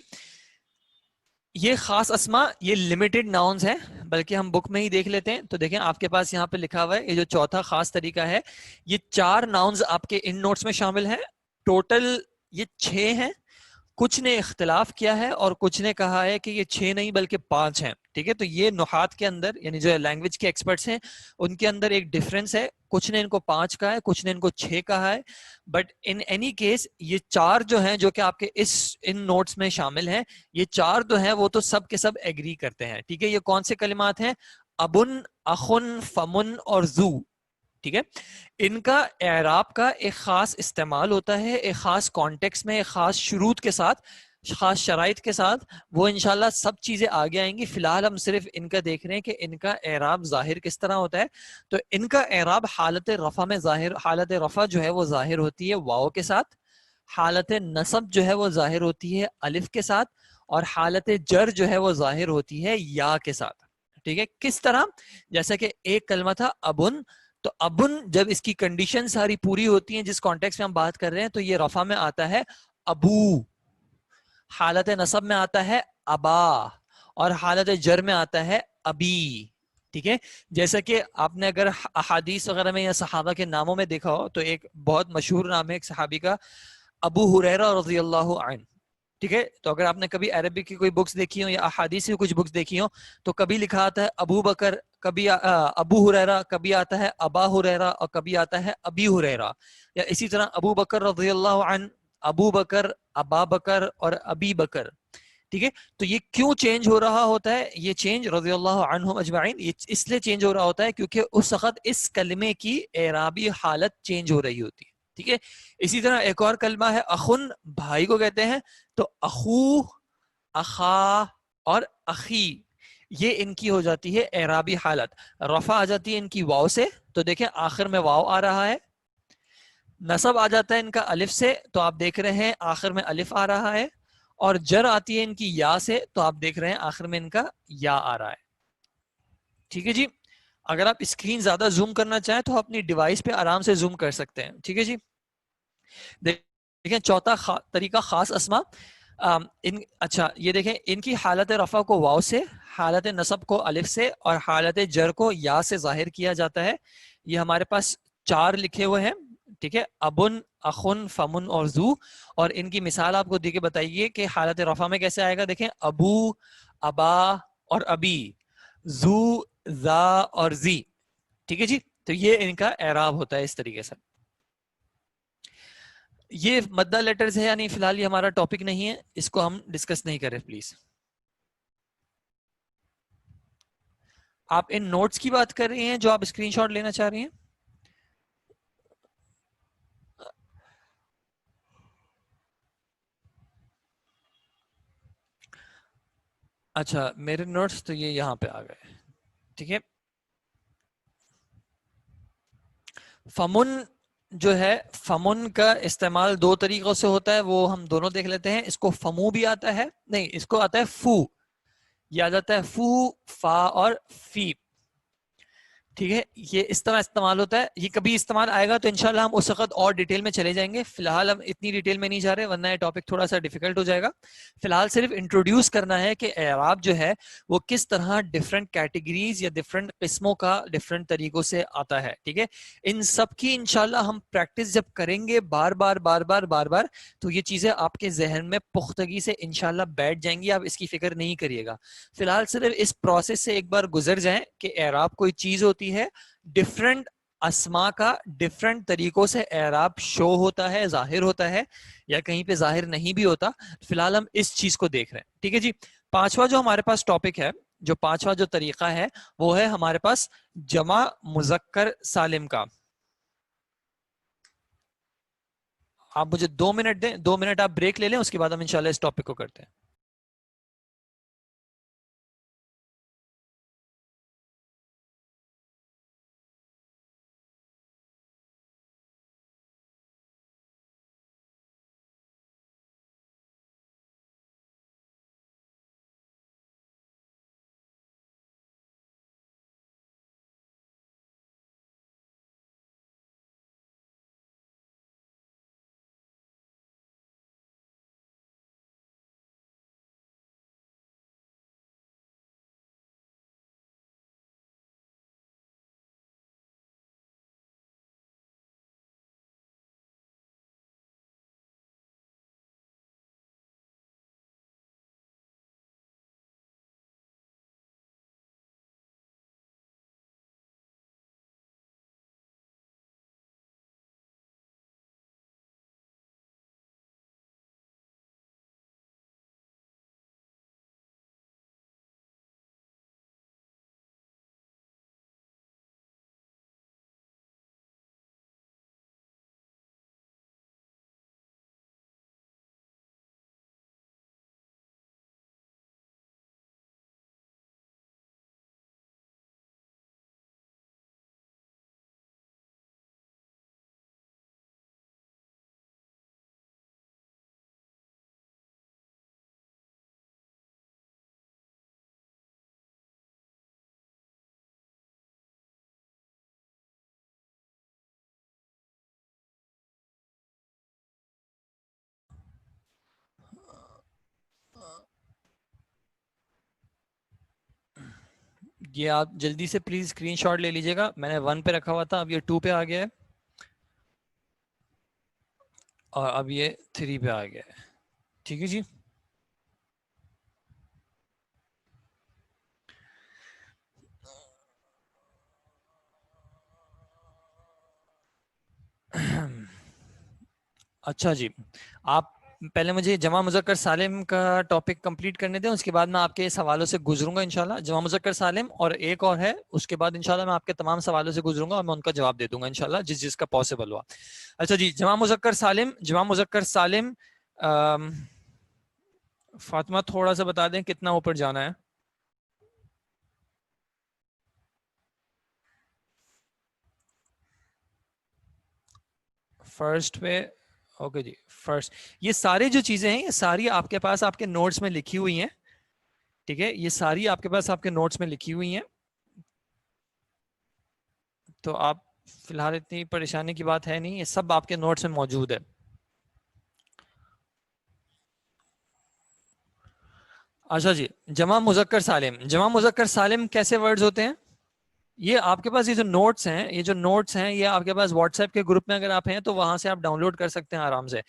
یہ خاص اسما یہ لمیٹڈ ناؤنز ہیں، بلکہ ہم بک میں ہی دیکھ لیتے ہیں. تو دیکھیں آپ کے پاس یہاں پہ لکھا ہوا ہے، یہ جو چوتھا خاص طریقہ ہے، یہ 4 ناؤنز آپ کے ان نوٹس میں شامل ہیں. ٹوٹل یہ 6 ہیں. کچھ نے اختلاف کیا ہے اور کچھ نے کہا ہے کہ یہ 6 نہیں بلکہ 5 ہیں. ٹھیک ہے. تو یہ نحات کے اندر یعنی جو لینگویج کے ایکسپرٹس ہیں ان کے اندر ایک ڈفرنس ہے. کچھ نے ان کو 5 کہا ہے، کچھ نے ان کو 6 کہا ہے. بٹ ان اینی کیس یہ 4 جو ہیں جو کہ آپ کے ان نوٹس میں شامل ہیں، یہ 4 جو ہیں وہ تو سب کے سب ایگری کرتے ہیں. ٹھیک ہے. یہ کون سے کلمات ہیں؟ ابن، اخن، فمن اور زو. ٹھیک ہے. ان کا اعراب کا ایک خاص استعمال ہوتا ہے، ایک خاص کانٹیکس میں، ایک خاص شروط کے ساتھ، خاص شرائط کے ساتھ. وہ انشاءاللہ سب چیزیں آگے آئیں گی. فی الحال ہم صرف ان کا دیکھ رہے ہیں کہ ان کا اعراب ظاہر کس طرح ہوتا ہے. تو ان کا اعراب حالت رفع میں حالت رفع جو ہے وہ ظاہر ہوتی ہے واو کے ساتھ، حالت نصب جو ہے وہ ظاہر ہوتی ہے الف کے ساتھ، اور حالت جر جو ہے وہ ظاہر ہوتی ہے یا کے ساتھ. ٹھیک ہے. کس طرح؟ جیسا کہ ایک کلمہ تھا ابن، تو ابن جب اس کی کنڈیشن ساری پوری ہوتی ہیں جس کانٹیکس میں ہم بات کر رہے ہیں تو یہ رفع میں آتا ہے ابو، حالت نصب میں آتا ہے ابا، اور حالت جر میں آتا ہے ابی. ٹھیک ہے. جیسا کہ آپ نے اگر احادیث وغیرہ میں یا صحابہ کے ناموں میں دیکھا ہو تو ایک بہت مشہور نام ہے ایک صحابی کا، ابو ہریرہ رضی اللہ عنہ. ٹھیک ہے. تو اگر آپ نے کبھی عربک کی کوئی بکس دیکھی ہو یا احادیث کی کچھ بکس دیکھی ہو تو کبھی لکھا آتا ہے ابو بکر، کبھی ابو ہریرہ، کبھی آتا ہے ابا ہریرہ، اور کبھی آتا ہے ابی ہریرہ. یا اسی طرح ابو بکر رضی اللہ عنہ، ابو بکر، ابا بکر اور ابی بکر. ٹھیک ہے. تو یہ کیوں چینج ہو رہا ہوتا ہے؟ یہ چینج رضی اللہ عنہم اجمعین یہ اس لیے چینج ہو رہا ہوتا ہے کیونکہ اس وقت اس کلمے کی اعرابی حالت چینج ہو رہی ہوتی ہے. ٹھیک ہے. اسی طرح ایک اور کلمہ ہے اخن، بھائی کو کہتے ہیں. تو اخو اخا اور اخی، یہ ان کی ہو جاتی ہے اعرابی حالت. رفع آ جاتی ہے ان کی واو سے، تو دیکھیں آخر میں واو آ رہا ہے. نصب آ جاتا ہے ان کا الف سے، تو آپ دیکھ رہے ہیں آخر میں الف آ رہا ہے. اور جر آتی ہے ان کی یا سے، تو آپ دیکھ رہے ہیں آخر میں ان کا یا آ رہا ہے. ٹھیک ہے جی. اگر آپ اسکرین زیادہ زوم کرنا چاہیں تو اپنی ڈیوائس پہ آرام سے زوم کر سکتے ہیں. ٹھیک ہے جی. دیکھیں چوتھا طریقہ خاص اسما. اچھا یہ دیکھیں ان کی حالت رفع کو واو سے، حالت نصب کو الف سے، اور حالت جر کو یا سے ظاہر کیا جاتا ہے. یہ ہمارے پاس 4 لکھے ہوئے ہیں. ٹھیک ہے. ابن، اخن، فمن اور زو. اور ان کی مثال آپ کو دے کے بتائیے کہ حالت رفع میں کیسے آئے گا. دیکھیں ابو، ابا اور ابی، زو، زا اور زی. ٹھیک ہے جی. تو یہ ان کا اعراب ہوتا ہے اس طریقے سے. یہ مدہ لیٹرز ہے یعنی فی الحال یہ ہمارا ٹاپک نہیں ہے، اس کو ہم ڈسکس نہیں کریں پلیز. آپ ان نوٹس کی بات کر رہے ہیں جو آپ اسکرین شاٹ لینا چاہ رہے ہیں. اچھا میرے نوٹس تو یہ یہاں پہ آ گئے. ٹھیک ہے. فمن جو ہے، فمن کا استعمال 2 طریقوں سے ہوتا ہے، وہ ہم دونوں دیکھ لیتے ہیں. اس کو فمو بھی آتا ہے، نہیں اس کو آتا ہے فو. یہ آ جاتا ہے فو، فا اور فی. ٹھیک ہے. یہ اس طرح استعمال ہوتا ہے. یہ کبھی استعمال آئے گا تو انشاءاللہ ہم اس وقت اور ڈیٹیل میں چلے جائیں گے. فی الحال ہم اتنی ڈیٹیل میں نہیں جا رہے ورنہ یہ ٹاپک تھوڑا سا ڈیفیکلٹ ہو جائے گا. فی الحال صرف انٹروڈیوس کرنا ہے کہ اعراب جو ہے وہ کس طرح ڈفرینٹ کیٹیگریز یا ڈفرینٹ قسموں کا ڈفرینٹ طریقوں سے آتا ہے. ٹھیک ہے. ان سب کی انشاءاللہ ہم پریکٹس جب کریں گے بار بار بار بار بار بار تو یہ چیزیں آپ کے ذہن میں پختگی سے انشاءاللہ بیٹھ جائیں گی. آپ اس کی فکر نہیں کریے گا. فی الحال صرف اس پروسیس سے ایک بار گزر جائیں کہ اعراب کوئی چیز ہوتی ہے، ڈفرنٹ اسما کا ڈفرنٹ طریقوں سے اعراب شو ہوتا ہے، ظاہر ہوتا ہے، یا کہیں پہ ظاہر نہیں بھی ہوتا. فی الحال ہم اس چیز کو دیکھ رہے ہیں. ٹھیک ہے جی. پانچواں جو ہمارے پاس ٹاپک ہے، جو پانچواں جو طریقہ ہے وہ ہے ہمارے پاس جمع مذکر سالم کا. آپ مجھے 2 منٹ دیں، 2 منٹ آپ بریک لے لیں، اس کے بعد ہم انشاءاللہ اس ٹاپک کو کرتے ہیں. یہ آپ جلدی سے پلیز اسکرین شاٹ لے لیجیے گا. میں نے 1 پہ رکھا ہوا تھا، اب یہ 2 پہ آ گیا ہے اور اب یہ 3 پہ آ گیا ہے. ٹھیک ہے جی. اچھا جی. آپ پہلے مجھے جمع مذکر سالم کا ٹاپک کمپلیٹ کرنے دیں، اس کے بعد میں آپ کے سوالوں سے گزروں گا انشاءاللہ. جمع مذکر سالم اور ایک اور ہے، اس کے بعد انشاءاللہ میں آپ کے تمام سوالوں سے گزروں گا اور میں ان کا جواب دے دوں گا انشاءاللہ جس جس کا پاسبل ہوا. اچھا جی. جمع مذکر سالم، جمع مذکر سالم فاطمہ تھوڑا سا بتا دیں کتنا اوپر جانا ہے. فرسٹ پہ اوکے جی. فرسٹ یہ ساری جو چیزیں ہیں یہ ساری آپ کے پاس آپ کے نوٹس میں لکھی ہوئی ہیں. ٹھیک ہے, یہ ساری آپ کے پاس آپ کے نوٹس میں لکھی ہوئی ہیں, تو آپ فی الحال اتنی پریشانی کی بات ہے نہیں, یہ سب آپ کے نوٹس میں موجود ہے. اچھا جی, جمع مذکر سالم. جمع مذکر سالم کیسے ورڈز ہوتے ہیں؟ یہ آپ کے پاس یہ جو نوٹس ہیں, یہ جو نوٹس ہیں یہ آپ کے پاس واٹس ایپ کے گروپ میں اگر آپ ہیں تو وہاں سے آپ ڈاؤن لوڈ کر سکتے ہیں آرام سے.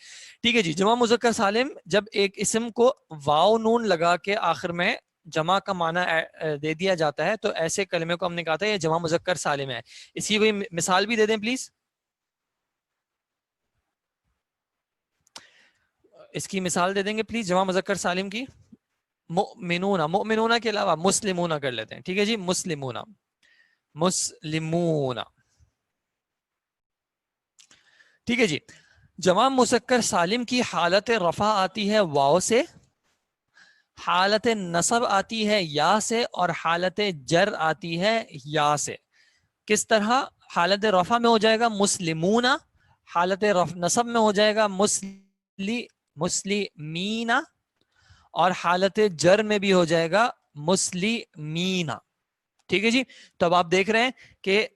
ٹھیک ہے جی. جمع مذکر سالم جب ایک اسم کو واو نون لگا کے آخر میں جمع کا معنی دے دیا جاتا ہے تو ایسے کلمے کو ہم نے کہا تھا یہ جمع مذکر سالم ہے. اس کی کوئی مثال بھی دے دیں پلیز. اس کی مثال دے دیں گے پلیز جمع مذکر سالم کی. مؤمنون, مؤمنون کے علاوہ مسلمون کر لیتے ہیں. ٹھیک ہے جی, مسلمون, مسلمون. ٹھیک ہے جی. جمع مذکر سالم کی حالت رفع آتی ہے واو سے, حالت نصب آتی ہے یا سے, اور حالت جر آتی ہے یا سے. کس طرح؟ حالت رفع میں ہو جائے گا مسلمون, حالت نصب میں ہو جائے گا مسلمین, اور حالت جر میں بھی ہو جائے گا مسلمین. ٹھیک ہے جی. تو اب آپ دیکھ رہے ہیں کہ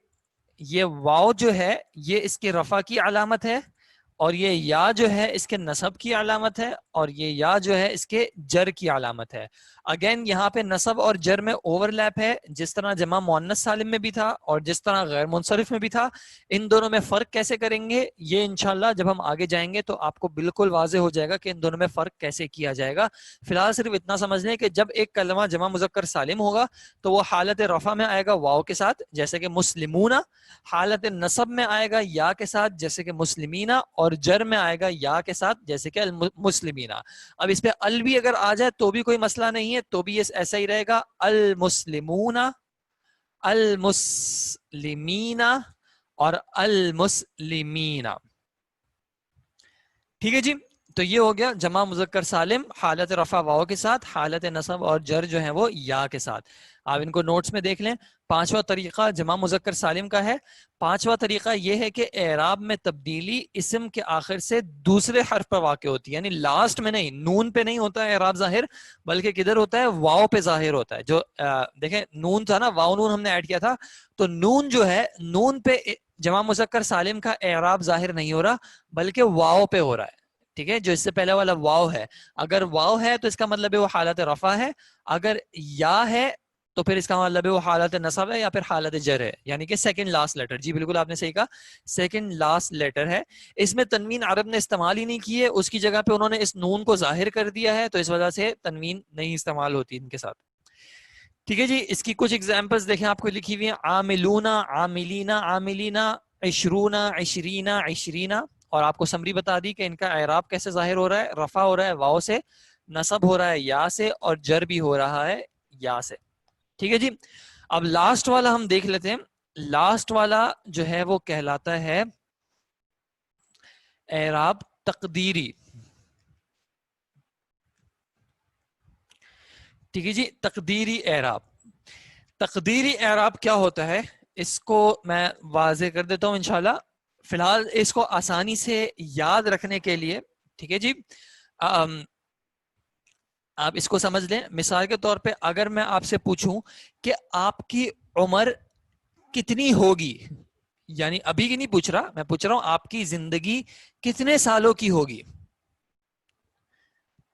یہ واو جو ہے یہ اس کے رفع کی علامت ہے, اور یہ یا جو ہے اس کے نصب کی علامت ہے, اور یہ یا جو ہے اس کے جر کی علامت ہے. اگین یہاں پہ نصب اور جر میں اوور لیپ ہے, جس طرح جمع مؤنث سالم میں بھی تھا اور جس طرح غیر منصرف میں بھی تھا. ان دونوں میں فرق کیسے کریں گے یہ انشاءاللہ جب ہم آگے جائیں گے تو آپ کو بالکل واضح ہو جائے گا کہ ان دونوں میں فرق کیسے کیا جائے گا. فی الحال صرف اتنا سمجھ لیں کہ جب ایک کلمہ جمع مذکر سالم ہوگا تو وہ حالت رفع میں آئے گا واو کے ساتھ جیسے کہ مسلمون, حالت نصب میں آئے گا یا کے ساتھ جیسے کہ مسلمین, اور جر میں آئے گا یا کے ساتھ جیسے کہ المسلمین. اب اس پہ ال بھی اگر آ جائے تو بھی کوئی مسئلہ نہیں ہے, تو بھی یہ ایسا ہی رہے گا المسلمون, المسلمین اور المسلمین. ٹھیک ہے جی. تو یہ ہو گیا جمع مذکر سالم حالت رفع واو کے ساتھ, حالت نصب اور جر جو ہیں وہ یا کے ساتھ. آپ ان کو نوٹس میں دیکھ لیں. پانچواں طریقہ جمع مذکر سالم کا ہے. پانچواں طریقہ یہ ہے کہ اعراب میں تبدیلی اسم کے آخر سے دوسرے حرف پر واقع ہوتی ہے, یعنی لاسٹ میں نہیں, نون پہ نہیں ہوتا ہے اعراب ظاہر, بلکہ کدھر ہوتا ہے؟ واو پہ ظاہر ہوتا ہے. جو دیکھیں نون تھا نا, واو نون ہم نے ایڈ کیا تھا, تو نون جو ہے نون پہ جمع مذکر سالم کا اعراب ظاہر نہیں ہو رہا بلکہ واو پہ ہو رہا ہے. ٹھیک ہے, جو اس سے پہلے والا واو ہے, اگر واو ہے تو اس کا مطلب ہے وہ حالت رفع ہے, اگر یا ہے تو پھر اس کا مطلب ہے وہ حالت نصب ہے یا پھر حالت جر ہے, یعنی کہ سیکنڈ لاسٹ لیٹر. جی بالکل آپ نے صحیح کہا, سیکنڈ لاسٹ لیٹر ہے. اس میں تنوین عرب نے استعمال ہی نہیں کی ہے, اس کی جگہ پہ انہوں نے اس نون کو ظاہر کر دیا ہے, تو اس وجہ سے تنوین نہیں استعمال ہوتی ان کے ساتھ. ٹھیک ہے جی. اس کی کچھ ایگزامپلس دیکھیں آپ کو لکھی ہوئی ہیں. عاملون, عاملین, عاملین, عشرون, عشرین, عشرین. اور آپ کو سمری بتا دی کہ ان کا اعراب کیسے ظاہر ہو رہا ہے. رفع ہو رہا ہے واو سے, نصب ہو رہا ہے یا سے, اور جر بھی ہو رہا ہے یا سے. ٹھیک ہے جی. اب لاسٹ والا ہم دیکھ لیتے ہیں. لاسٹ والا جو ہے وہ کہلاتا ہے اعراب تقدیری. ٹھیک ہے جی. تقدیری اعراب. تقدیری اعراب کیا ہوتا ہے اس کو میں واضح کر دیتا ہوں انشاءاللہ. فی الحال اس کو آسانی سے یاد رکھنے کے لیے, ٹھیک ہے جی, آپ اس کو سمجھ لیں. مثال کے طور پہ اگر میں آپ سے پوچھوں کہ آپ کی عمر کتنی ہوگی, یعنی ابھی کی نہیں پوچھ رہا, میں پوچھ رہا ہوں آپ کی زندگی کتنے سالوں کی ہوگی,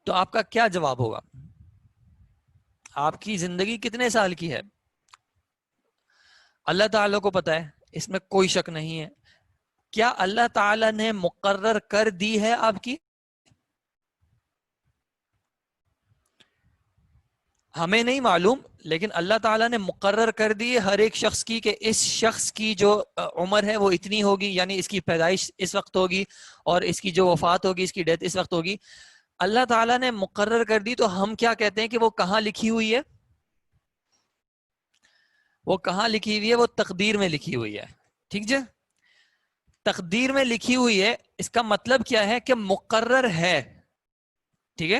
تو آپ کا کیا جواب ہوگا؟ آپ کی زندگی کتنے سال کی ہے؟ اللہ تعالیٰ کو پتا ہے, اس میں کوئی شک نہیں ہے. کیا اللہ تعالیٰ نے مقرر کر دی ہے آپ کی؟ ہمیں نہیں معلوم, لیکن اللہ تعالیٰ نے مقرر کر دی ہر ایک شخص کی کہ اس شخص کی جو عمر ہے وہ اتنی ہوگی, یعنی اس کی پیدائش اس وقت ہوگی اور اس کی جو وفات ہوگی, اس کی ڈیتھ اس وقت ہوگی. اللہ تعالیٰ نے مقرر کر دی, تو ہم کیا کہتے ہیں کہ وہ کہاں لکھی ہوئی ہے؟ وہ کہاں لکھی ہوئی ہے؟ وہ تقدیر میں لکھی ہوئی ہے. ٹھیک جی. تقدیر میں لکھی ہوئی ہے, اس کا مطلب کیا ہے کہ مقرر ہے. ٹھیک ہے.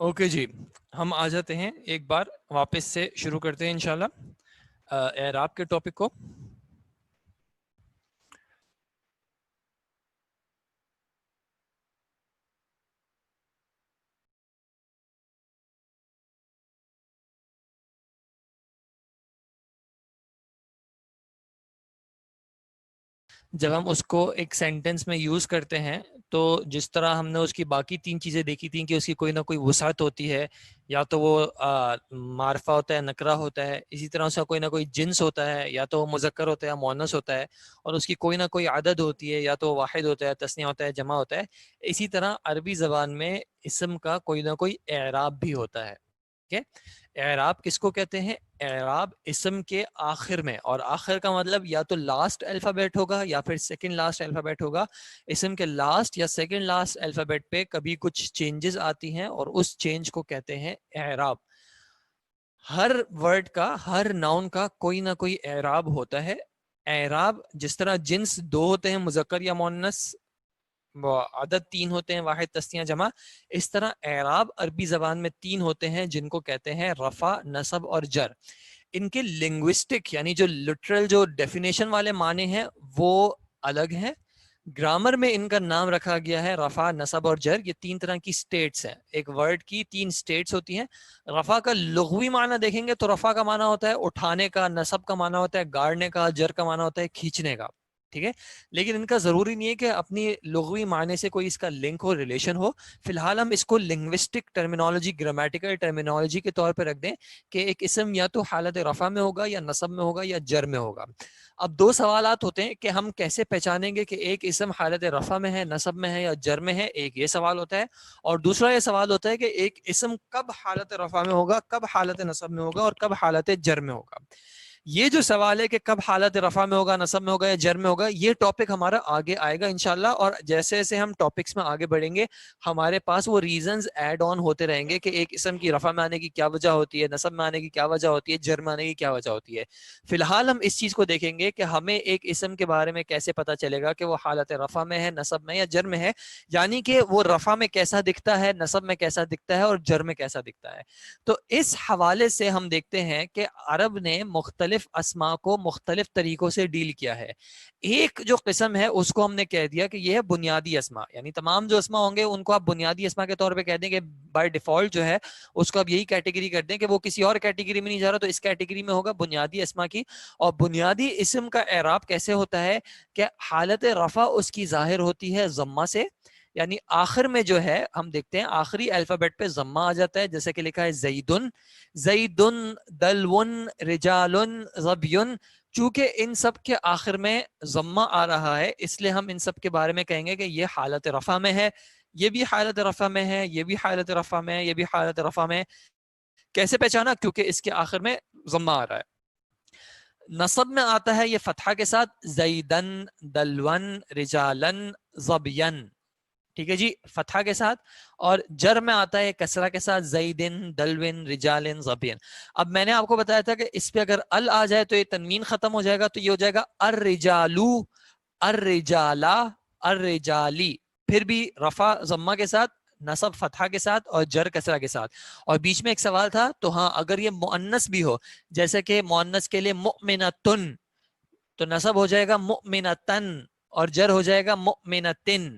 اوکے جی، ہم آ جاتے ہیں ایک بار واپس سے شروع کرتے ہیں انشاءاللہ اعراب کے ٹاپک کو. جب ہم اس کو ایک سینٹنس میں یوز کرتے ہیں تو جس طرح ہم نے اس کی باقی تین چیزیں دیکھی تھیں کہ اس کی کوئی نہ کوئی وسعت ہوتی ہے، یا تو وہ معرفہ ہوتا ہے، نکرہ ہوتا ہے، اسی طرح اس کا کوئی نہ کوئی جنس ہوتا ہے، یا تو وہ مذکر ہوتا ہے یا مؤنث ہوتا ہے، اور اس کی کوئی نہ کوئی عدد ہوتی ہے، یا تو واحد ہوتا ہے، تثنیہ ہوتا ہے، جمع ہوتا ہے. اسی طرح عربی زبان میں اسم کا کوئی نہ کوئی اعراب بھی ہوتا ہے. ٹھیک ہے، اعراب کس کو کہتے ہیں؟ اعراب اسم کے آخر میں، اور آخر کا مطلب یا تو لاسٹ الفابیٹ ہوگا یا پھر سیکنڈ لاسٹ الفابیٹ ہوگا. اسم کے لاسٹ یا سیکنڈ لاسٹ الفابیٹ پہ کبھی کچھ چینجز آتی ہیں اور اس چینج کو کہتے ہیں اعراب. ہر ورڈ کا، ہر ناؤن کا کوئی نہ کوئی اعراب ہوتا ہے. اعراب جس طرح جنس دو ہوتے ہیں، مذکر یا مؤنث، عدد تین ہوتے ہیں، واحد، تثنیہ، جمع، اس طرح اعراب عربی زبان میں تین ہوتے ہیں جن کو کہتے ہیں رفع، نصب اور جر. ان کے لنگوسٹک یعنی جو لٹرل، جو ڈیفینیشن والے معنی ہیں وہ الگ ہیں. گرامر میں ان کا نام رکھا گیا ہے رفع، نصب اور جر. یہ تین طرح کی سٹیٹس ہیں. ایک ورڈ کی تین سٹیٹس ہوتی ہیں. رفع کا لغوی معنی دیکھیں گے تو رفع کا معنی ہوتا ہے اٹھانے کا، نصب کا معنی ہوتا ہے گاڑنے کا، جر کا معنی ہوتا ہے کھینچنے کا. ٹھیک ہے، لیکن ان کا ضروری نہیں ہے کہ اپنی لغوی معنی سے کوئی اس کا لنک ہو، ریلیشن ہو. فی الحال ہم اس کو لنگوسٹک ٹرمینالوجی، گرامیٹیکل ٹرمینالوجی کے طور پہ رکھ دیں کہ ایک اسم یا تو حالت رفع میں ہوگا، یا نصب میں ہوگا، یا جر میں ہوگا. اب دو سوالات ہوتے ہیں کہ ہم کیسے پہچانیں گے کہ ایک اسم حالت رفع میں ہے، نصب میں ہے یا جر میں ہے. ایک یہ سوال ہوتا ہے، اور دوسرا یہ سوال ہوتا ہے کہ ایک اسم کب حالت رفع میں ہوگا، کب حالت نصب میں ہوگا، اور کب حالت جر میں ہوگا. یہ جو سوال ہے کہ کب حالت رفع میں ہوگا، نصب میں ہوگا یا جر میں ہوگا، یہ ٹاپک ہمارا آگے آئے گا انشاءاللہ. اور جیسے جیسے ہم ٹاپکس میں آگے بڑھیں گے ہمارے پاس وہ ریزنز ایڈ آن ہوتے رہیں گے کہ ایک اسم کی رفع میں آنے کی کیا وجہ ہوتی ہے، نصب میں آنے کی کیا وجہ ہوتی ہے، جر میں آنے کی کیا وجہ ہوتی ہے. فی الحال ہم اس چیز کو دیکھیں گے کہ ہمیں ایک اسم کے بارے میں کیسے پتا چلے گا کہ وہ حالت رفع میں ہے، نصب میں یا جر میں ہے. یعنی کہ وہ رفع میں کیسا دکھتا ہے، نصب میں کیسا دکھتا ہے، اور جر میں کیسا دکھتا ہے. تو اس حوالے سے ہم دیکھتے ہیں کہ عرب نے مختلف اسما کو مختلف طریقوں سے ڈیل کیا ہے. ایک جو قسم ہے اس کو ہم نے کہہ دیا کہ یہ ہے بنیادی اسما، یعنی تمام جو اسما ہوں گے ان کو آپ بنیادی اسما کے طور پہ کہہ دیں کہ بائی ڈیفالٹ جو ہے اس کو آپ یہی کیٹیگری کر دیں کہ وہ کسی اور کیٹیگری میں نہیں جا رہا، تو اس کیٹیگری میں ہوگا بنیادی اسما کی. اور بنیادی اسم کا اعراب کیسے ہوتا ہے کہ حالت رفع اس کی ظاہر ہوتی ہے ضمہ سے، یعنی آخر میں جو ہے ہم دیکھتے ہیں آخری الفابیٹ پہ ضمہ آ جاتا ہے. جیسے کہ لکھا ہے زیدن، زیدن، دلون، رجالن، ظبین. چونکہ ان سب کے آخر میں ضمہ آ رہا ہے اس لیے ہم ان سب کے بارے میں کہیں گے کہ یہ حالت رفع میں ہے، یہ بھی حالت رفع میں ہے، یہ بھی حالت رفع میں ہے، یہ بھی حالت رفع میں ہے. کیسے پہچانا؟ کیونکہ اس کے آخر میں ضمہ آ رہا ہے. نصب میں آتا ہے یہ فتحہ کے ساتھ، زیدن، دلون، رجالن، ظبین. ٹھیک ہے جی، فتحہ کے ساتھ. اور جر میں آتا ہے کسرہ کے ساتھ، زیدن، دلوین، رجالن، ظبین. اب میں نے آپ کو بتایا تھا کہ اس پہ اگر ال آ جائے تو یہ تنوین ختم ہو جائے گا، تو یہ ہو جائے گا الرجالو، الرجالا، الرجالی. پھر بھی رفع ضمہ کے ساتھ، نصب فتحہ کے ساتھ، اور جر کسرہ کے ساتھ. اور بیچ میں ایک سوال تھا، تو ہاں اگر یہ مؤنث بھی ہو، جیسے کہ مؤنث کے لیے مؤمنتن، تو نصب ہو جائے گا مؤمنتن، اور جر ہو جائے گا مؤمنتن.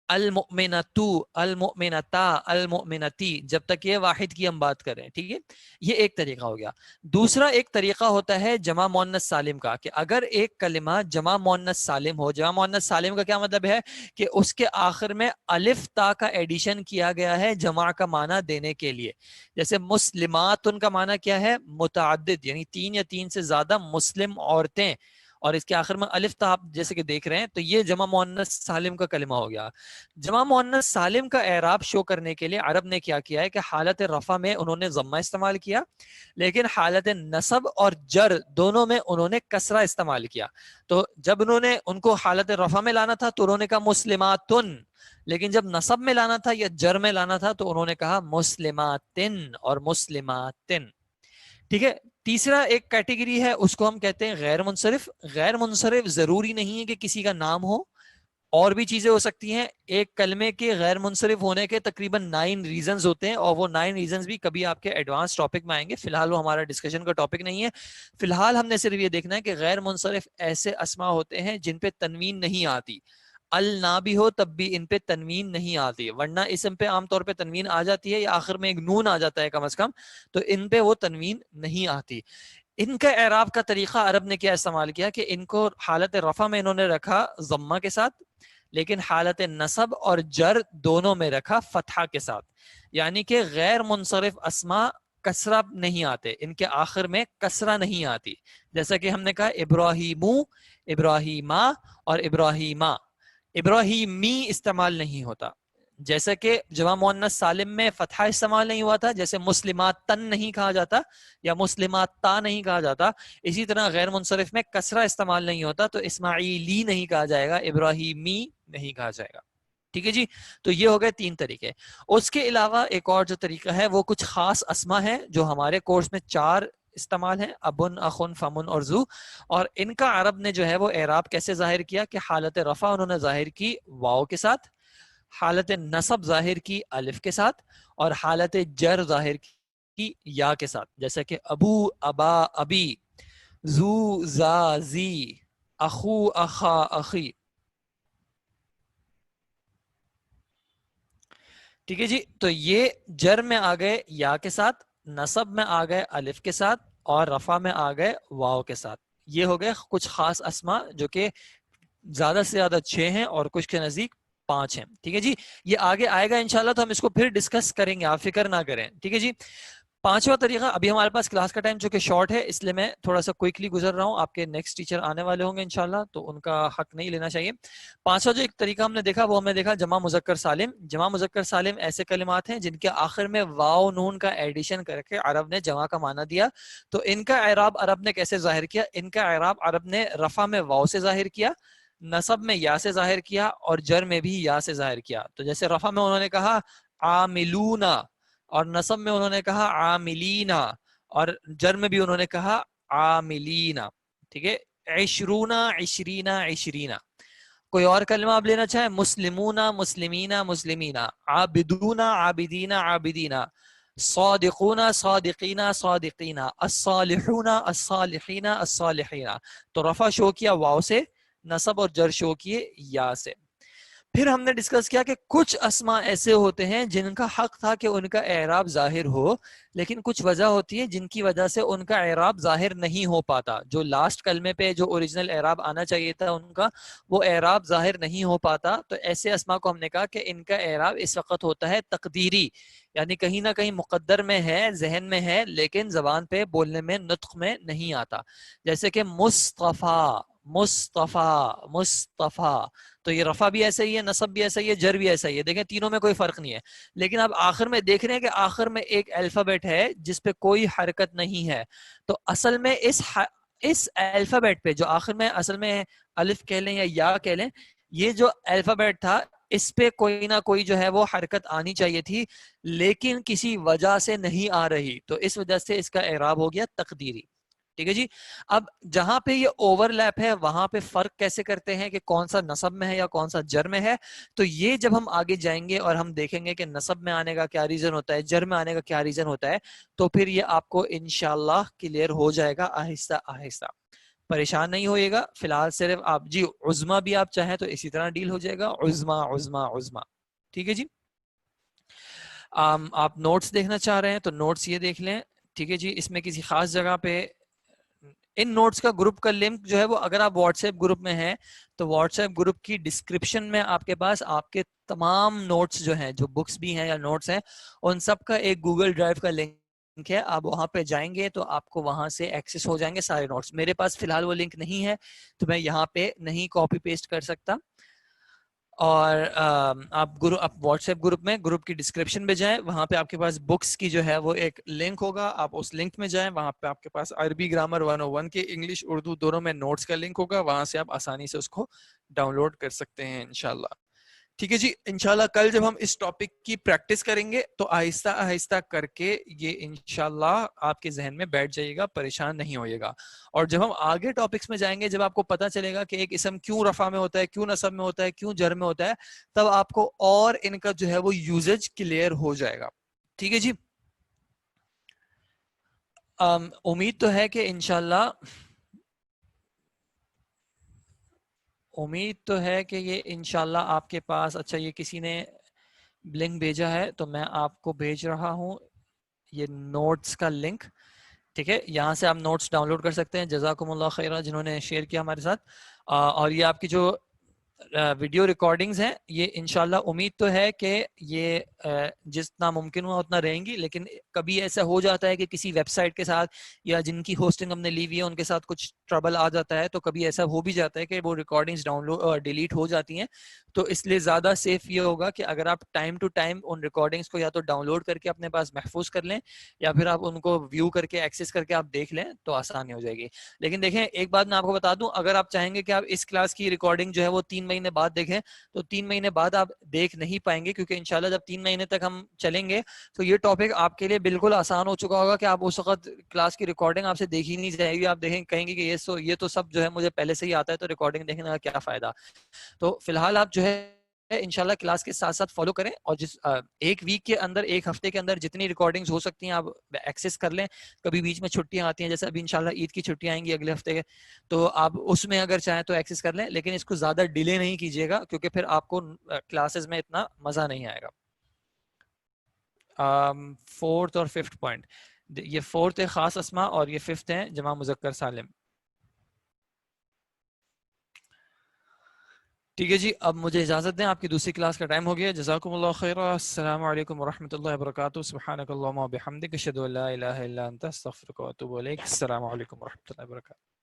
المؤمنتو، المؤمنتا، المؤمنتی، جب تک یہ واحد کی ہم بات کریں. ٹھیک ہے، یہ ایک طریقہ ہو گیا. دوسرا ایک طریقہ ہوتا ہے جمع مؤنث سالم کا، کہ اگر ایک کلمہ جمع مؤنث سالم ہو. جمع مؤنث سالم کا کیا مطلب ہے؟ کہ اس کے آخر میں الف تا کا ایڈیشن کیا گیا ہے جمع کا معنی دینے کے لیے. جیسے مسلمات، ان کا معنی کیا ہے؟ متعدد، یعنی تین یا تین سے زیادہ مسلم عورتیں، اور اس کے آخر میں الف تا آپ جیسے کہ دیکھ رہے ہیں، تو یہ جمع مؤنث سالم کا کلمہ ہو گیا. جمع مؤنث سالم کا اعراب شو کرنے کے لیے عرب نے کیا کیا ہے کہ حالت رفع میں انہوں نے ضمہ استعمال کیا، لیکن حالت نصب اور جر دونوں میں انہوں نے کسرہ استعمال کیا. تو جب انہوں نے ان کو حالت رفع میں لانا تھا تو انہوں نے کہا مسلماتن، لیکن جب نصب میں لانا تھا یا جر میں لانا تھا تو انہوں نے کہا مسلماتن اور مسلماتن. ٹھیک ہے، تیسرا ایک کیٹیگری ہے اس کو ہم کہتے ہیں غیر منصرف. غیر منصرف ضروری نہیں ہے کہ کسی کا نام ہو، اور بھی چیزیں ہو سکتی ہیں. ایک کلمے کے غیر منصرف ہونے کے تقریباً 9 ریزنز ہوتے ہیں, اور وہ 9 ریزنز بھی کبھی آپ کے ایڈوانس ٹاپک میں آئیں گے. فی الحال وہ ہمارا ڈسکشن کا ٹاپک نہیں ہے. فی الحال ہم نے صرف یہ دیکھنا ہے کہ غیر منصرف ایسے اسما ہوتے ہیں جن پہ تنوین نہیں آتی. النا بھی ہو تب بھی ان پہ تنوین نہیں آتی, ورنہ اسم پہ عام طور پہ تنوین آ جاتی ہے یا آخر میں ایک نون آ جاتا ہے کم از کم, تو ان پہ وہ تنوین نہیں آتی. ان کا اعراب کا طریقہ عرب نے کیا استعمال کیا کہ ان کو حالت رفع میں انہوں نے رکھا ضمہ کے ساتھ, لیکن حالت نصب اور جر دونوں میں رکھا فتحہ کے ساتھ. یعنی کہ غیر منصرف اسما کسرہ نہیں آتے, ان کے آخر میں کسرہ نہیں آتی. جیسا کہ ہم نے کہا ابراہیمو, ابراہیما اور ابراہیما, ابراہیمی استعمال نہیں ہوتا. جیسا کہ جمع مؤنث سالم میں فتحہ استعمال نہیں ہوا تھا, جیسے مسلمات تن نہیں کہا جاتا یا مسلمات تا نہیں کہا جاتا, اسی طرح غیر منصرف میں کسرہ استعمال نہیں ہوتا, تو اسماعیلی نہیں کہا جائے گا, ابراہیمی نہیں کہا جائے گا. ٹھیک ہے جی. تو یہ ہو گئے 3 طریقے. اس کے علاوہ ایک اور جو طریقہ ہے وہ کچھ خاص اسما ہے جو ہمارے کورس میں 4 استعمال ہیں, ابن, اخن, فمن اور زو. اور ان کا عرب نے جو ہے وہ اعراب کیسے ظاہر کیا کہ حالت رفع انہوں نے ظاہر کی واو کے ساتھ, حالت نصب ظاہر کی الف کے ساتھ, اور حالت جر ظاہر کی یا کے ساتھ. جیسا کہ ابو, ابا, ابی, زو, زا, زی, اخو, اخا, اخی. ٹھیک ہے جی. تو یہ جر میں آ گئے یا کے ساتھ, نصب میں آ گئے الف کے ساتھ, اور رفع میں آ گئے واو کے ساتھ. یہ ہو گئے کچھ خاص اسما جو کہ زیادہ سے زیادہ 6 ہیں اور کچھ کے نزدیک 5 ہیں. ٹھیک ہے جی. یہ آگے آئے گا انشاءاللہ, تو ہم اس کو پھر ڈسکس کریں گے, آپ فکر نہ کریں. ٹھیک ہے جی. 5واں طریقہ, ابھی ہمارے پاس کلاس کا ٹائم چونکہ شارٹ ہے اس لیے میں تھوڑا سا کوئکلی گزر رہا ہوں, آپ کے نیکسٹ ٹیچر آنے والے ہوں گے انشاءاللہ, تو ان کا حق نہیں لینا چاہیے. 5واں جو ایک طریقہ ہم نے دیکھا وہ ہم نے دیکھا جمع مذکر سالم. جمع مذکر سالم ایسے کلمات ہیں جن کے آخر میں واو نون کا ایڈیشن کر کے عرب نے جمع کا معنی دیا. تو ان کا اعراب عرب نے کیسے ظاہر کیا؟ ان کا اعراب عرب نے رفع میں واو سے ظاہر کیا, نصب میں یا سے ظاہر کیا, اور جر میں بھی یا سے ظاہر کیا. تو جیسے رفع میں انہوں نے کہا عاملونا, اور نصب میں انہوں نے کہا عاملینا, اور جر میں بھی انہوں نے کہا عاملینا. ٹھیک ہے. عشرونا, عشرینا, عشرینا. کوئی اور کلمہ آپ لینا چاہیں؟ مسلمونا, مسلمینا, مسلمینا. عابدونا, عابدینا, عابدینا. صادقونا, صادقینا, صادقینا. الصالحونا, الصالحینا, الصالحینا. تو رفع شو کیا واو سے, نصب اور جر شو کیے یا سے. پھر ہم نے ڈسکس کیا کہ کچھ اسما ایسے ہوتے ہیں جن کا حق تھا کہ ان کا اعراب ظاہر ہو, لیکن کچھ وجہ ہوتی ہے جن کی وجہ سے ان کا اعراب ظاہر نہیں ہو پاتا. جو لاسٹ کلمے پہ جو اوریجنل اعراب آنا چاہیے تھا ان کا, وہ اعراب ظاہر نہیں ہو پاتا. تو ایسے اسما کو ہم نے کہا کہ ان کا اعراب اس وقت ہوتا ہے تقدیری, یعنی کہیں نہ کہیں مقدر میں ہے, ذہن میں ہے, لیکن زبان پہ بولنے میں, نطق میں نہیں آتا. جیسے کہ مصطفیٰ, مصطفیٰ, مصطفیٰ. تو یہ رفع بھی ایسا ہی ہے, نصب بھی ایسا ہی ہے, جر بھی ایسا ہی ہے. دیکھیں تینوں میں کوئی فرق نہیں ہے, لیکن اب آخر میں دیکھ رہے ہیں کہ آخر میں ایک الفابیٹ ہے جس پہ کوئی حرکت نہیں ہے. تو اصل میں اس الفابیٹ پہ جو آخر میں اصل میں الف کہہ لیں یا کہہ لیں, یہ جو الفابیٹ تھا اس پہ کوئی نہ کوئی جو ہے وہ حرکت آنی چاہیے تھی, لیکن کسی وجہ سے نہیں آ رہی, تو اس وجہ سے اس کا اعراب ہو گیا تقدیری. ٹھیک ہے جی. اب جہاں پہ یہ اوور لیپ ہے وہاں پہ فرق کیسے کرتے ہیں کہ کون سا نصب میں ہے یا کون سا جر میں ہے, تو یہ جب ہم آگے جائیں گے اور ہم دیکھیں گے کہ نصب میں آنے کا کیا ریزن ہوتا ہے, جر میں آنے کا کیا ریزن ہوتا ہے, تو پھر یہ آپ کو انشاءاللہ کلیئر ہو جائے گا آہستہ آہستہ. پریشان نہیں ہوئے گا. فی الحال صرف آپ جی عظما بھی آپ چاہیں تو اسی طرح ڈیل ہو جائے گا, عظما, عظما, عظما. ٹھیک ہے جی. آپ نوٹس دیکھنا چاہ رہے ہیں تو نوٹس یہ دیکھ لیں. ٹھیک ہے جی. اس میں کسی خاص جگہ پہ ان نوٹس کا گروپ کا لنک جو ہے وہ, اگر آپ واٹس ایپ گروپ میں ہیں تو واٹس ایپ گروپ کی ڈسکرپشن میں آپ کے پاس آپ کے تمام نوٹس جو ہیں, جو بکس بھی ہیں یا نوٹس ہیں, ان سب کا ایک گوگل ڈرائیو کا لنک ہے. آپ وہاں پہ جائیں گے تو آپ کو وہاں سے ایکسس ہو جائیں گے سارے نوٹس. میرے پاس فی الحال وہ لنک نہیں ہے تو میں یہاں پہ نہیں کاپی پیسٹ کر سکتا. اور آپ واٹس ایپ گروپ میں گروپ کی ڈسکرپشن میں جائیں, وہاں پہ آپ کے پاس بکس کی جو ہے وہ ایک لنک ہوگا, آپ اس لنک میں جائیں, وہاں پہ آپ کے پاس عربی گرامر 101 کے انگلش اردو دونوں میں نوٹس کا لنک ہوگا, وہاں سے آپ آسانی سے اس کو ڈاؤن لوڈ کر سکتے ہیں انشاءاللہ. ٹھیک ہے جی. انشاءاللہ کل جب ہم اس ٹاپک کی پریکٹس کریں گے تو آہستہ آہستہ کر کے یہ انشاءاللہ آپ کے ذہن میں بیٹھ جائے گا, پریشان نہیں ہوئے گا. اور جب ہم آگے ٹاپکس میں جائیں گے, جب آپ کو پتا چلے گا کہ ایک اسم کیوں رفع میں ہوتا ہے, کیوں نصب میں ہوتا ہے, کیوں جر میں ہوتا ہے, تب آپ کو اور ان کا جو ہے وہ یوزج کلیئر ہو جائے گا. ٹھیک ہے جی. امید تو ہے کہ انشاءاللہ امید تو ہے کہ یہ انشاءاللہ آپ کے پاس, اچھا یہ کسی نے لنک بھیجا ہے تو میں آپ کو بھیج رہا ہوں یہ نوٹس کا لنک. ٹھیک ہے, یہاں سے آپ نوٹس ڈاؤن لوڈ کر سکتے ہیں. جزاکم اللہ خیرہ جنہوں نے شیئر کیا ہمارے ساتھ. اور یہ آپ کی جو ویڈیو ریکارڈنگز ہیں یہ انشاءاللہ امید تو ہے کہ یہ جتنا ممکن ہوا اتنا رہیں گی, لیکن کبھی ایسا ہو جاتا ہے کہ کسی ویب سائٹ کے ساتھ یا جن کی ہوسٹنگ ہم نے لی ہوئی ہے ان کے ساتھ کچھ ٹربل آ جاتا ہے, تو کبھی ایسا ہو بھی جاتا ہے کہ وہ ریکارڈنگز ڈاؤن لوڈ ڈیلیٹ ہو جاتی ہیں. تو اس لیے زیادہ سیف یہ ہوگا کہ اگر آپ ٹائم ٹو ٹائم ان ریکارڈنگز کو یا تو ڈاؤن لوڈ کر کے اپنے پاس محفوظ کر لیں یا پھر آپ ان کو ویو کر کے ایکسس کر کے آپ دیکھ لیں تو آسانی ہو جائے گی. لیکن دیکھیں ایک بات میں آپ کو بتا دوں, اگر آپ چاہیں گے کہ آپ اس کلاس کی ریکارڈنگ جو ہے وہ 3 مہینے بعد دیکھیں تو 3 مہینے بعد آپ دیکھ نہیں پائیں گے, کیونکہ انشاءاللہ جب 3 مہینے تک ہم چلیں گے تو یہ ٹاپک آپ کے لیے بالکل آسان ہو چکا ہوگا کہ آپ اس وقت کلاس کی ریکارڈنگ آپ سے دیکھی نہیں جائے گی. آپ دیکھیں کہیں گے کہ یہ تو سب جو ہے مجھے پہلے سے ہی آتا ہے, تو ریکارڈنگ دیکھنے کا کیا فائدہ. تو فی الحال آپ جو ہے انشاءاللہ کلاس کے ساتھ ساتھ فالو کریں, اور جس ایک ویک کے اندر, ایک ہفتے کے اندر جتنی ریکارڈنگز ہو سکتی ہیں آپ ایکسس کر لیں. کبھی بیچ میں چھٹیاں آتی ہیں, جیسے ابھی انشاءاللہ عید کی چھٹیاں آئیں گی اگلے ہفتے کے, تو آپ اس میں اگر چاہیں تو ایکسس کر لیں, لیکن اس کو زیادہ ڈیلے نہیں کیجیے گا کیونکہ پھر آپ کو کلاسز میں اتنا مزہ نہیں آئے گا. فورتھ اور ففتھ پوائنٹ, یہ فورتھ ہے خاص اسما اور یہ ففتھ ہے جمع مذکر سالم. ٹھیک ہے جی, اب مجھے اجازت دیں, آپ کی دوسری کلاس کا ٹائم ہو گیا. جزاکم اللہ خیر, السلام علیکم ورحمۃ اللہ وبرکاتہ. سبحانک اللہم وبحمدک, اشہدو ان لا الہ الا انت, استغفرک واتوب الیک. السلام علیکم ورحمۃ اللہ وبرکاتہ.